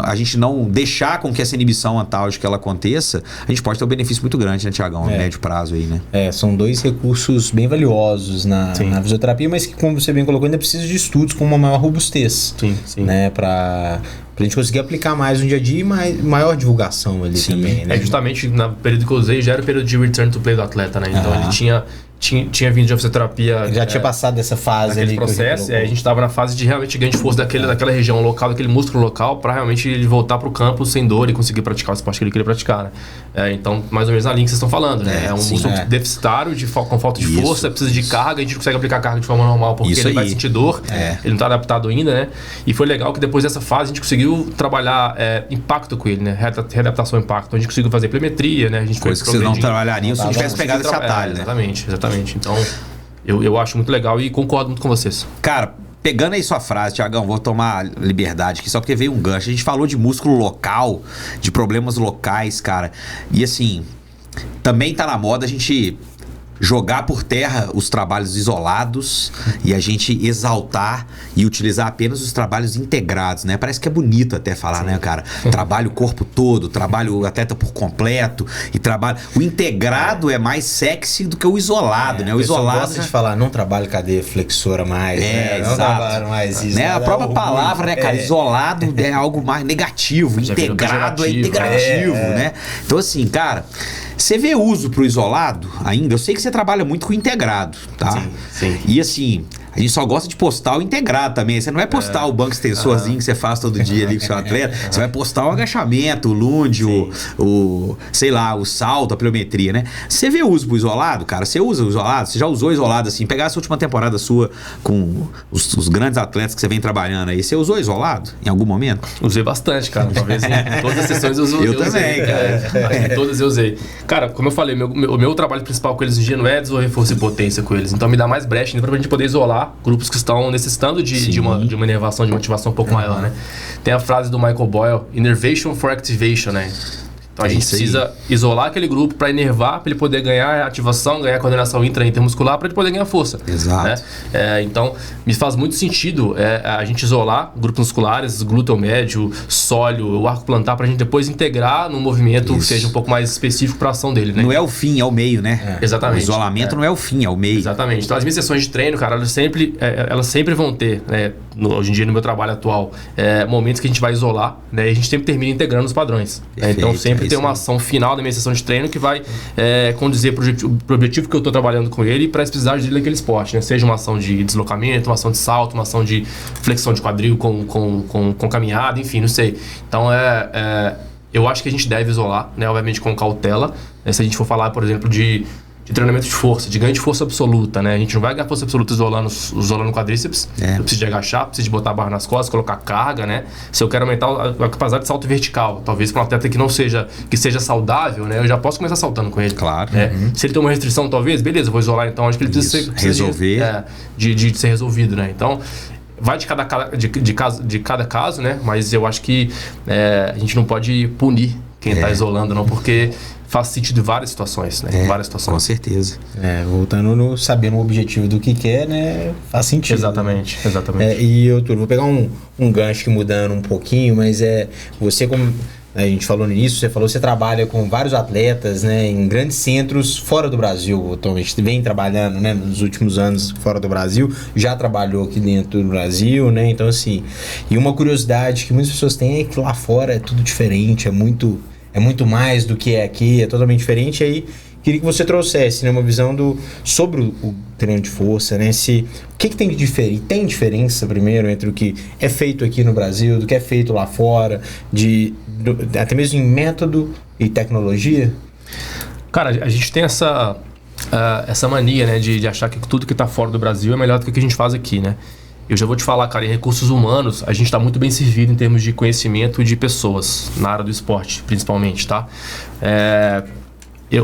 a gente não deixar com que essa inibição antálgica ela aconteça, a gente pode ter um benefício muito grande, né, Tiagão? A médio prazo aí, né? São dois recursos bem valiosos na fisioterapia, mas que, como você bem colocou, ainda precisa de estudos com uma maior robustez. Sim. Né, pra gente conseguir aplicar mais no dia a dia e maior divulgação ali também, né? Justamente no período que eu usei, já era o período de return to play do atleta, né? Então ele tinha vindo de fisioterapia. Já tinha passado dessa fase ali. Processo, a gente estava na fase de realmente ganho de força daquela região local, daquele músculo local, para realmente ele voltar para o campo sem dor e conseguir praticar o esporte que ele queria praticar, né? Então, mais ou menos na linha que vocês estão falando, né? É um músculo deficitário, com falta de força, precisa de carga, a gente consegue aplicar carga de forma normal, porque ele vai sentir dor, ele não está adaptado ainda, né? E foi legal que depois dessa fase a gente conseguiu trabalhar impacto com ele, né? Readaptação impacto. A gente conseguiu fazer plemetria, né? A gente coisa que vocês não trabalhariam se não tivesse pegado esse atalho, né? Exatamente. Então, eu acho muito legal e concordo muito com vocês. Cara, pegando aí sua frase, Tiagão, vou tomar liberdade aqui só porque veio um gancho. A gente falou de músculo local, de problemas locais, cara. E assim, também tá na moda a gente jogar por terra os trabalhos isolados e a gente exaltar e utilizar apenas os trabalhos integrados, né? Parece que é bonito até falar, né, cara? Trabalho o corpo todo, trabalho o atleta por completo e trabalho... O integrado é mais sexy do que o isolado, né? O isolado... gosta de falar, não trabalho cadeia flexora mais, né? Não trabalho mais isso. Né? A própria palavra, né, cara? Isolado é algo mais negativo, integrado é integrativo, né? Então, assim, cara... Você vê uso pro isolado ainda? Eu sei que você trabalha muito com integrado, tá? Sim. E assim, A gente só gosta de postar o integrado também. Você não vai postar o banco extensorzinho que você faz todo dia ali com o seu atleta. Você vai postar o agachamento, o lunge, sei lá, o salto, a pliometria, né? Você vê o uso pro isolado, cara? Você usa o isolado? Você já usou isolado assim? Pegar essa última temporada sua com os grandes atletas que você vem trabalhando aí. Você usou isolado em algum momento? Usei bastante, cara. Talvez em todas as sessões eu usei. Eu também, cara. Em todas eu usei. Cara, como eu falei, o meu trabalho principal com eles hoje em dia não é desenvolver força e potência com eles. Então me dá mais brecha pra gente poder isolar grupos que estão necessitando de uma inervação, de motivação um pouco maior, né? Tem a frase do Michael Boyle, Innervation for Activation, né? Então a gente precisa isolar aquele grupo para inervar, para ele poder ganhar ativação, ganhar coordenação intra-intermuscular, para ele poder ganhar força. Exato. Né? Então, me faz muito sentido a gente isolar grupos musculares, glúteo médio, sólio, o arco plantar, para a gente depois integrar num movimento que seja um pouco mais específico para a ação dele. Né? Não é o fim, é o meio, né? Exatamente. O isolamento não é o fim, é o meio. Exatamente. Então, as minhas sessões de treino, cara, elas sempre vão ter, né, hoje em dia no meu trabalho atual, momentos que a gente vai isolar, né, e a gente sempre termina integrando os padrões. Então, sempre tem uma ação final da minha sessão de treino que vai conduzir pro objetivo que eu estou trabalhando com ele e para a especificidade dele naquele esporte, né? Seja uma ação de deslocamento, uma ação de salto, uma ação de flexão de quadril com caminhada, enfim, não sei. Então, eu acho que a gente deve isolar, né? Obviamente com cautela, né? Se a gente for falar, por exemplo, de treinamento de força, de ganho de força absoluta, né? A gente não vai ganhar força absoluta isolando o quadríceps. Eu preciso de agachar, preciso de botar a barra nas costas, colocar carga, né? Se eu quero aumentar a capacidade de salto vertical, talvez para um atleta que seja saudável, né? Eu já posso começar saltando com ele. Claro. Né? Se ele tem uma restrição, talvez, beleza, vou isolar então. Acho que ele precisa resolver. De ser resolvido, né? Então, vai de cada caso, né? Mas eu acho que a gente não pode punir quem está isolando, não, porque faz sentido em várias situações, né? Várias situações. Com certeza. Voltando no sabendo o objetivo do que quer, né? Faz sentido. Exatamente. E eu vou pegar um gancho que mudando um pouquinho, mas você como a gente falou no início, você trabalha com vários atletas, né, em grandes centros fora do Brasil. Atualmente vem trabalhando, né, nos últimos anos fora do Brasil, já trabalhou aqui dentro do Brasil, né? Então assim, e uma curiosidade que muitas pessoas têm é que lá fora é tudo diferente, é muito mais do que é aqui, é totalmente diferente. E aí, queria que você trouxesse, né, uma visão sobre o treino de força, né? O que tem de diferente? Tem diferença, primeiro, entre o que é feito aqui no Brasil, do que é feito lá fora, até mesmo em método e tecnologia? Cara, a gente tem essa mania, né, de achar que tudo que está fora do Brasil é melhor do que o que a gente faz aqui, né? Eu já vou te falar, cara, em recursos humanos, a gente está muito bem servido em termos de conhecimento de pessoas, na área do esporte, principalmente, tá?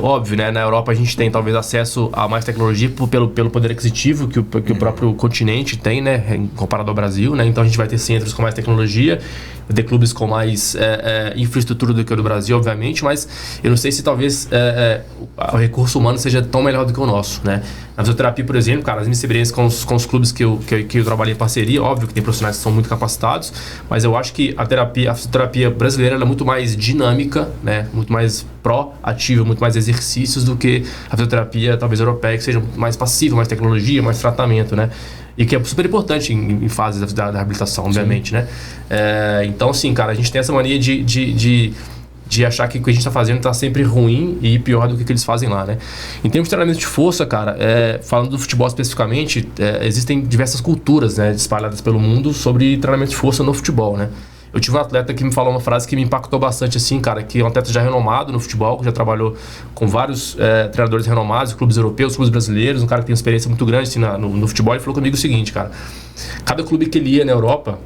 Óbvio, né? Na Europa a gente tem talvez acesso a mais tecnologia pelo poder aquisitivo que o próprio continente tem, né? Comparado ao Brasil, né? Então a gente vai ter centros com mais tecnologia, vai ter clubes com mais infraestrutura do que o do Brasil, obviamente, mas eu não sei se talvez o recurso humano seja tão melhor do que o nosso, né? Na fisioterapia, por exemplo, cara, as minhas experiências com os clubes que eu trabalhei em parceria, óbvio que tem profissionais que são muito capacitados, mas eu acho que a fisioterapia brasileira ela é muito mais dinâmica, né? Muito mais proativa, muito mais exercícios do que a fisioterapia talvez europeia, que seja mais passiva, mais tecnologia, mais tratamento, né? E que é super importante em fases da reabilitação, obviamente, né? Então, assim, cara, a gente tem essa mania de achar que o que a gente está fazendo está sempre ruim e pior do que eles fazem lá, né? Em termos de treinamento de força, cara, falando do futebol especificamente, existem diversas culturas, né, espalhadas pelo mundo sobre treinamento de força no futebol, né? Eu tive um atleta que me falou uma frase que me impactou bastante, assim, cara, que é um atleta já renomado no futebol, que já trabalhou com vários treinadores renomados, clubes europeus, clubes brasileiros, um cara que tem uma experiência muito grande assim, no futebol. Ele falou comigo o seguinte, cara, cada clube que ele ia na Europa,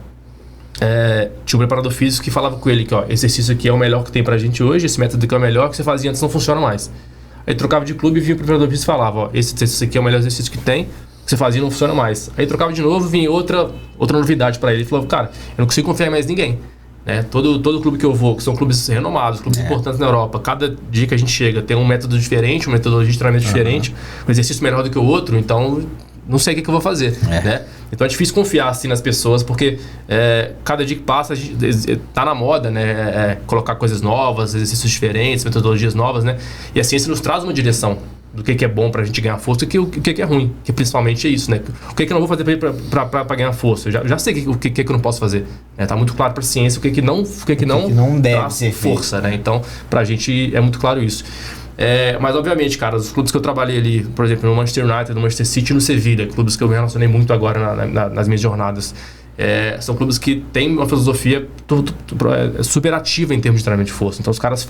tinha um preparador físico que falava com ele que, ó, esse exercício aqui é o melhor que tem pra gente hoje, esse método aqui é o melhor, que você fazia antes não funciona mais. Aí trocava de clube e vinha o preparador físico e falava, ó, esse exercício aqui é o melhor exercício que tem, que você fazia não funciona mais. Aí trocava de novo, vinha outra novidade pra ele. Ele falou, cara, eu não consigo confiar em mais ninguém. Né? Todo clube que eu vou, que são clubes renomados, clubes importantes na Europa, cada dia que a gente chega tem um método diferente, uma metodologia de treinamento diferente, um exercício melhor do que o outro, então não sei o que eu vou fazer. Né? Então é difícil confiar assim nas pessoas, porque cada dia que passa a gente tá na moda, né? Colocar coisas novas, exercícios diferentes, metodologias novas, né? E a ciência nos traz uma direção do que é bom pra gente ganhar força e o que é ruim, que principalmente é isso, né? O que eu não vou fazer pra ganhar força? Eu já sei o que eu não posso fazer. Tá muito claro pra ciência o que não deve traz ser força, né? Então, pra gente é muito claro isso. Mas, obviamente, cara, os clubes que eu trabalhei ali, por exemplo, no Manchester United, no Manchester City e no Sevilla, clubes que eu me relacionei muito agora nas minhas jornadas, são clubes que têm uma filosofia super ativa em termos de treinamento de força. Então, os caras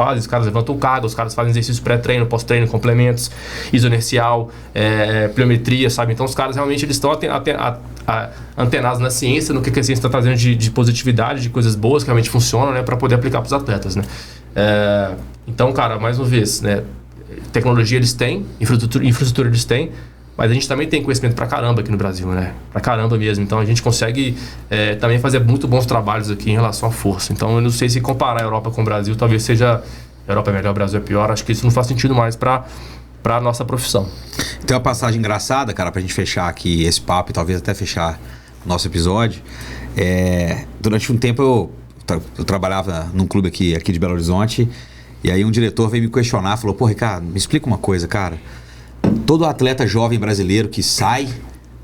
levantam carga, os caras fazem exercício pré-treino, pós-treino, complementos, isoinercial, pliometria, sabe? Então, os caras realmente eles estão antenados na ciência, no que a ciência está trazendo de positividade, de coisas boas que realmente funcionam, né, para poder aplicar para os atletas, né? Então, cara, mais uma vez, né, tecnologia eles têm, infraestrutura eles têm, mas a gente também tem conhecimento pra caramba aqui no Brasil, né? Pra caramba mesmo. Então a gente consegue também fazer muito bons trabalhos aqui em relação à força. Então eu não sei se comparar a Europa com o Brasil, talvez seja a Europa é melhor, o Brasil é pior. Acho que isso não faz sentido mais pra nossa profissão. Tem uma passagem engraçada, cara, pra gente fechar aqui esse papo e talvez até fechar o nosso episódio. Durante um tempo eu trabalhava num clube aqui de Belo Horizonte, e aí um diretor veio me questionar, falou: pô, Ricardo, me explica uma coisa, cara. Todo atleta jovem brasileiro que sai,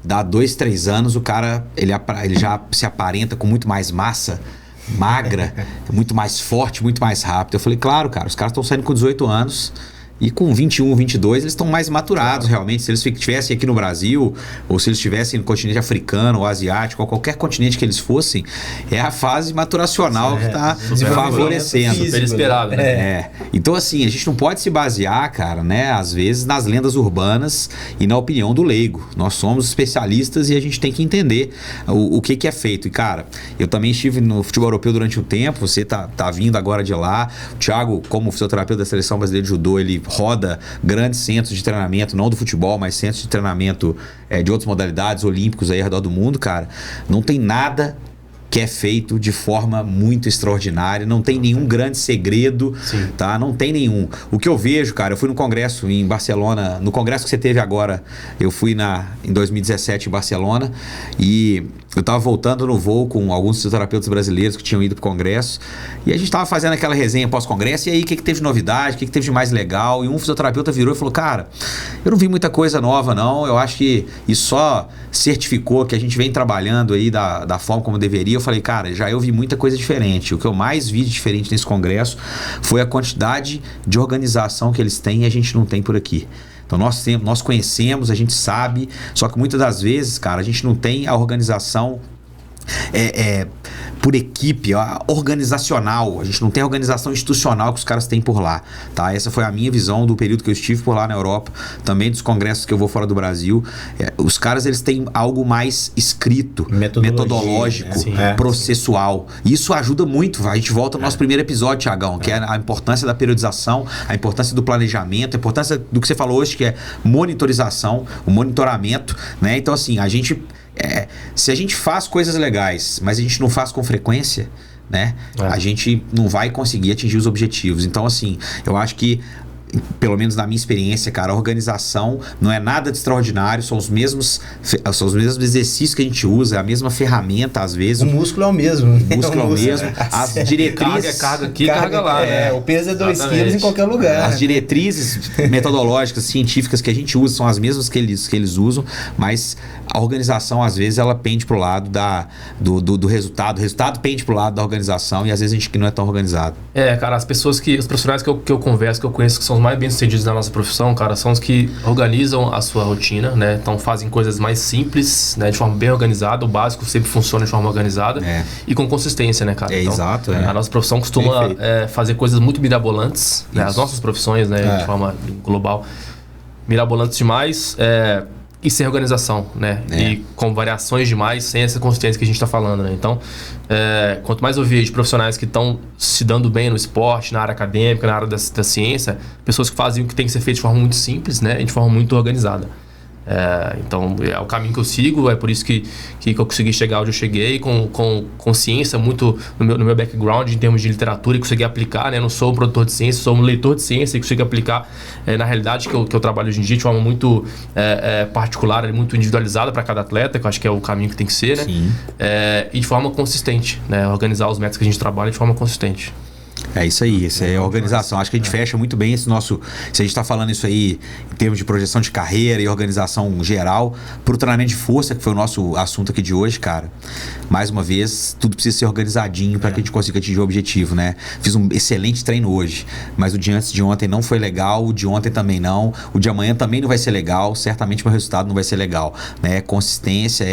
dá 2, 3 anos, o cara ele já se aparenta com muito mais massa, magra, muito mais forte, muito mais rápido. Eu falei: claro, cara, os caras estão saindo com 18 anos e com 21, 22 eles estão mais maturados realmente. Se eles estivessem aqui no Brasil, ou se eles estivessem no continente africano ou asiático, ou qualquer continente que eles fossem, é a fase maturacional que está favorecendo. Super esperado, né? Então, assim, a gente não pode se basear, cara, né, às vezes nas lendas urbanas e na opinião do leigo. Nós somos especialistas e a gente tem que entender o que é feito. E, cara, eu também estive no futebol europeu durante um tempo, você tá vindo agora de lá. O Thiago, como fisioterapeuta da Seleção Brasileira de Judô, ele roda grandes centros de treinamento, não do futebol, mas centros de treinamento de outras modalidades olímpicos aí ao redor do mundo, cara. Não tem nada que é feito de forma muito extraordinária, não tem nenhum grande segredo, tá? Não tem nenhum. O que eu vejo, cara, eu fui no congresso em Barcelona, no congresso que você teve agora, eu fui em 2017 em Barcelona, e eu tava voltando no voo com alguns fisioterapeutas brasileiros que tinham ido pro congresso, e a gente tava fazendo aquela resenha pós-congresso, e aí o que teve de novidade, o que teve de mais legal, e um fisioterapeuta virou e falou: cara, eu não vi muita coisa nova não, eu acho que isso só certificou que a gente vem trabalhando aí da forma como deveria. Eu falei: cara, já eu vi muita coisa diferente. O que eu mais vi de diferente nesse congresso foi a quantidade de organização que eles têm e a gente não tem por aqui. Então nós conhecemos, a gente sabe, só que muitas das vezes, cara, a gente não tem a organização por equipe, organizacional. A gente não tem a organização institucional que os caras têm por lá, tá? Essa foi a minha visão do período que eu estive por lá na Europa, também dos congressos que eu vou fora do Brasil. Os caras, eles têm algo mais escrito, metodológico, processual. Isso ajuda muito. A gente volta ao nosso primeiro episódio, Thiagão, que é a importância da periodização, a importância do planejamento, a importância do que você falou hoje, que é monitorização, o monitoramento, né? Então, assim, se a gente faz coisas legais, mas a gente não faz com frequência, né? A gente não vai conseguir atingir os objetivos. Então, assim, eu acho que, pelo menos na minha experiência, cara, a organização não é nada de extraordinário, são os mesmos exercícios que a gente usa, é a mesma ferramenta, às vezes. O músculo é o mesmo. O músculo é o mesmo. As diretrizes... Carga aqui, carga lá, né? O peso é 2 quilos em qualquer lugar. As diretrizes metodológicas, científicas que a gente usa são as mesmas que eles usam, mas a organização, às vezes, ela pende pro lado do resultado. O resultado pende pro lado da organização e, às vezes, a gente não é tão organizado. Cara, os profissionais que eu converso, que eu conheço, que são os mais bem-sucedidos na nossa profissão, cara, são os que organizam a sua rotina, né? Então fazem coisas mais simples, né? De forma bem organizada. O básico sempre funciona de forma organizada e com consistência, né, cara? Então, exato. A nossa profissão costuma fazer coisas muito mirabolantes, né? As nossas profissões, né? De forma global, mirabolantes demais, e sem organização, né? E com variações demais, sem essa consistência que a gente está falando, né? Então, quanto mais eu vejo de profissionais que estão se dando bem no esporte, na área acadêmica, na área da ciência, pessoas que fazem o que tem que ser feito de forma muito simples, né? E de forma muito organizada. Então, é o caminho que eu sigo, é por isso que eu consegui chegar onde eu cheguei, com consciência muito no meu background em termos de literatura, e consegui aplicar, né? Eu não sou um produtor de ciência, sou um leitor de ciência e consigo aplicar na realidade que eu trabalho hoje em dia de forma muito particular, muito individualizada para cada atleta, que eu acho que é o caminho que tem que ser, né? E de forma consistente, né? Organizar os métodos que a gente trabalha de forma consistente. É isso aí, isso é organização. Acho que a gente fecha muito bem esse nosso... Se a gente está falando isso aí em termos de projeção de carreira e organização geral, para o treinamento de força, que foi o nosso assunto aqui de hoje, cara, mais uma vez, tudo precisa ser organizadinho para que a gente consiga atingir o objetivo, né? Fiz um excelente treino hoje, mas o de antes de ontem não foi legal, o de ontem também não, o de amanhã também não vai ser legal, certamente meu resultado não vai ser legal, né? Consistência,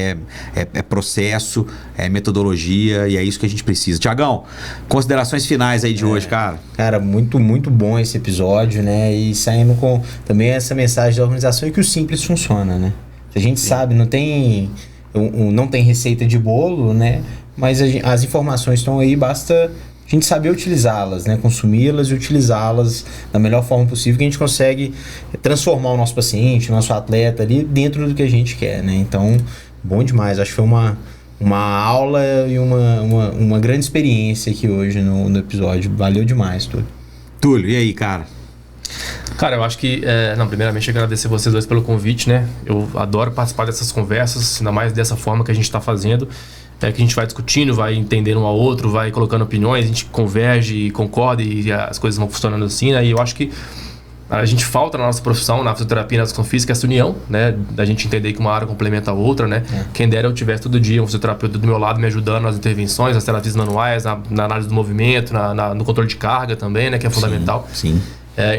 é processo, é metodologia e é isso que a gente precisa. Tiagão, considerações finais aí de hoje, cara. Cara, muito, muito bom esse episódio, né? E saindo com também essa mensagem da organização e que o simples funciona, né? A gente sabe, não tem receita de bolo, né? Mas as informações estão aí, basta a gente saber utilizá-las, né? Consumi-las e utilizá-las da melhor forma possível, que a gente consegue transformar o nosso paciente, o nosso atleta ali dentro do que a gente quer, né? Então, bom demais. Acho que foi uma aula e uma grande experiência aqui hoje no episódio. Valeu demais, Túlio. Túlio, e aí, cara? Cara, eu acho que, primeiramente agradecer vocês dois pelo convite, né? Eu adoro participar dessas conversas, ainda mais dessa forma que a gente está fazendo. Que a gente vai discutindo, vai entendendo um ao outro, vai colocando opiniões, a gente converge e concorda e as coisas vão funcionando assim, né? E eu acho que a gente falta na nossa profissão, na fisioterapia e na educação física, essa união, né? Da gente entender que uma área complementa a outra, né? Quem dera eu tivesse todo dia um fisioterapeuta do meu lado me ajudando nas intervenções, nas terapias manuais, na análise do movimento, no controle de carga também, né? Que é fundamental. Sim.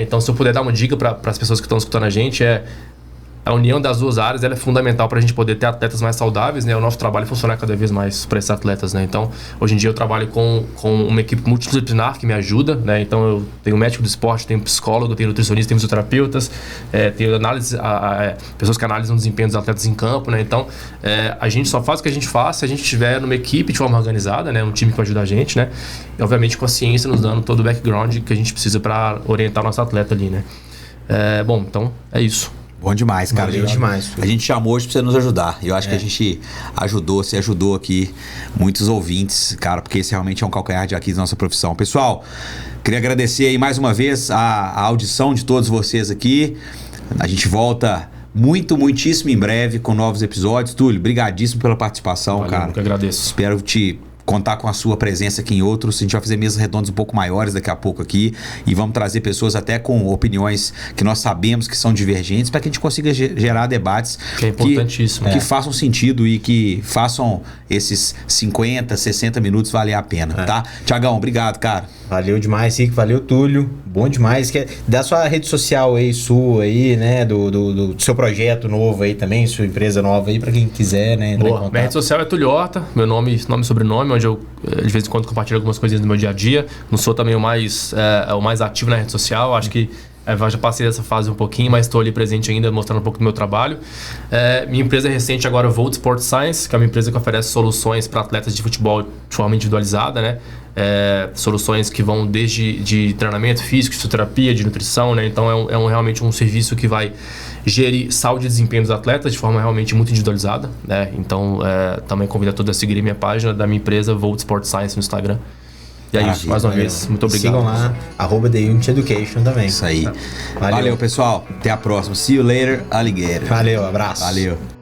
Então, se eu puder dar uma dica para as pessoas que estão escutando a gente, a união das duas áreas ela é fundamental para a gente poder ter atletas mais saudáveis, né? O nosso trabalho funcionar cada vez mais para esses atletas, né? Então, hoje em dia eu trabalho com uma equipe multidisciplinar que me ajuda, né? Então, eu tenho médico do esporte, tenho psicólogo, tenho nutricionista, tenho fisioterapeutas, tenho pessoas que analisam o desempenho dos atletas em campo, né? Então, a gente só faz o que a gente faz se a gente estiver numa equipe de forma organizada, né? Um time que ajuda a gente, né? E, obviamente, com a ciência nos dando todo o background que a gente precisa para orientar o nosso atleta ali, né? Bom, então, é isso. Bom demais, cara. Valeu demais. A gente chamou hoje pra você nos ajudar. Eu acho que a gente você ajudou aqui muitos ouvintes, cara, porque esse realmente é um calcanhar de Aquiles da nossa profissão. Pessoal, queria agradecer aí mais uma vez a audição de todos vocês aqui. A gente volta muitíssimo em breve com novos episódios. Túlio, brigadíssimo pela participação, Valeu, cara. Eu que agradeço. Espero te contar com a sua presença aqui em outros. A gente vai fazer mesas redondas um pouco maiores daqui a pouco aqui e vamos trazer pessoas até com opiniões que nós sabemos que são divergentes para que a gente consiga gerar debates que é importantíssimo. Que façam sentido e que façam esses 50, 60 minutos valer a pena, tá? Tiagão, obrigado, cara. Valeu demais, Rick. Valeu, Túlio. Bom demais. Dá sua rede social aí, sua aí, né? Do seu projeto novo aí também, sua empresa nova aí, pra quem quiser, né? Boa. Minha rede social é Túlio Horta, meu nome e sobrenome, onde eu de vez em quando compartilho algumas coisinhas do meu dia a dia. Não sou também o mais ativo na rede social, acho que já passei dessa fase um pouquinho, mas estou ali presente ainda, mostrando um pouco do meu trabalho. Minha empresa recente agora é Volt Sport Science, que é uma empresa que oferece soluções para atletas de futebol de forma individualizada, né? Soluções que vão desde de treinamento físico, de fisioterapia, de nutrição, né? Então realmente um serviço que vai gerir saúde e desempenho dos atletas de forma realmente muito individualizada, né? Então também convido a todos a seguirem minha página da minha empresa Volt Sport Science no Instagram. E é isso, mais uma vez, muito obrigado. Sigam lá, @TheUnitEducation também. Isso aí. Valeu, pessoal. Até a próxima. See you later, alligator. Valeu, abraço. Valeu.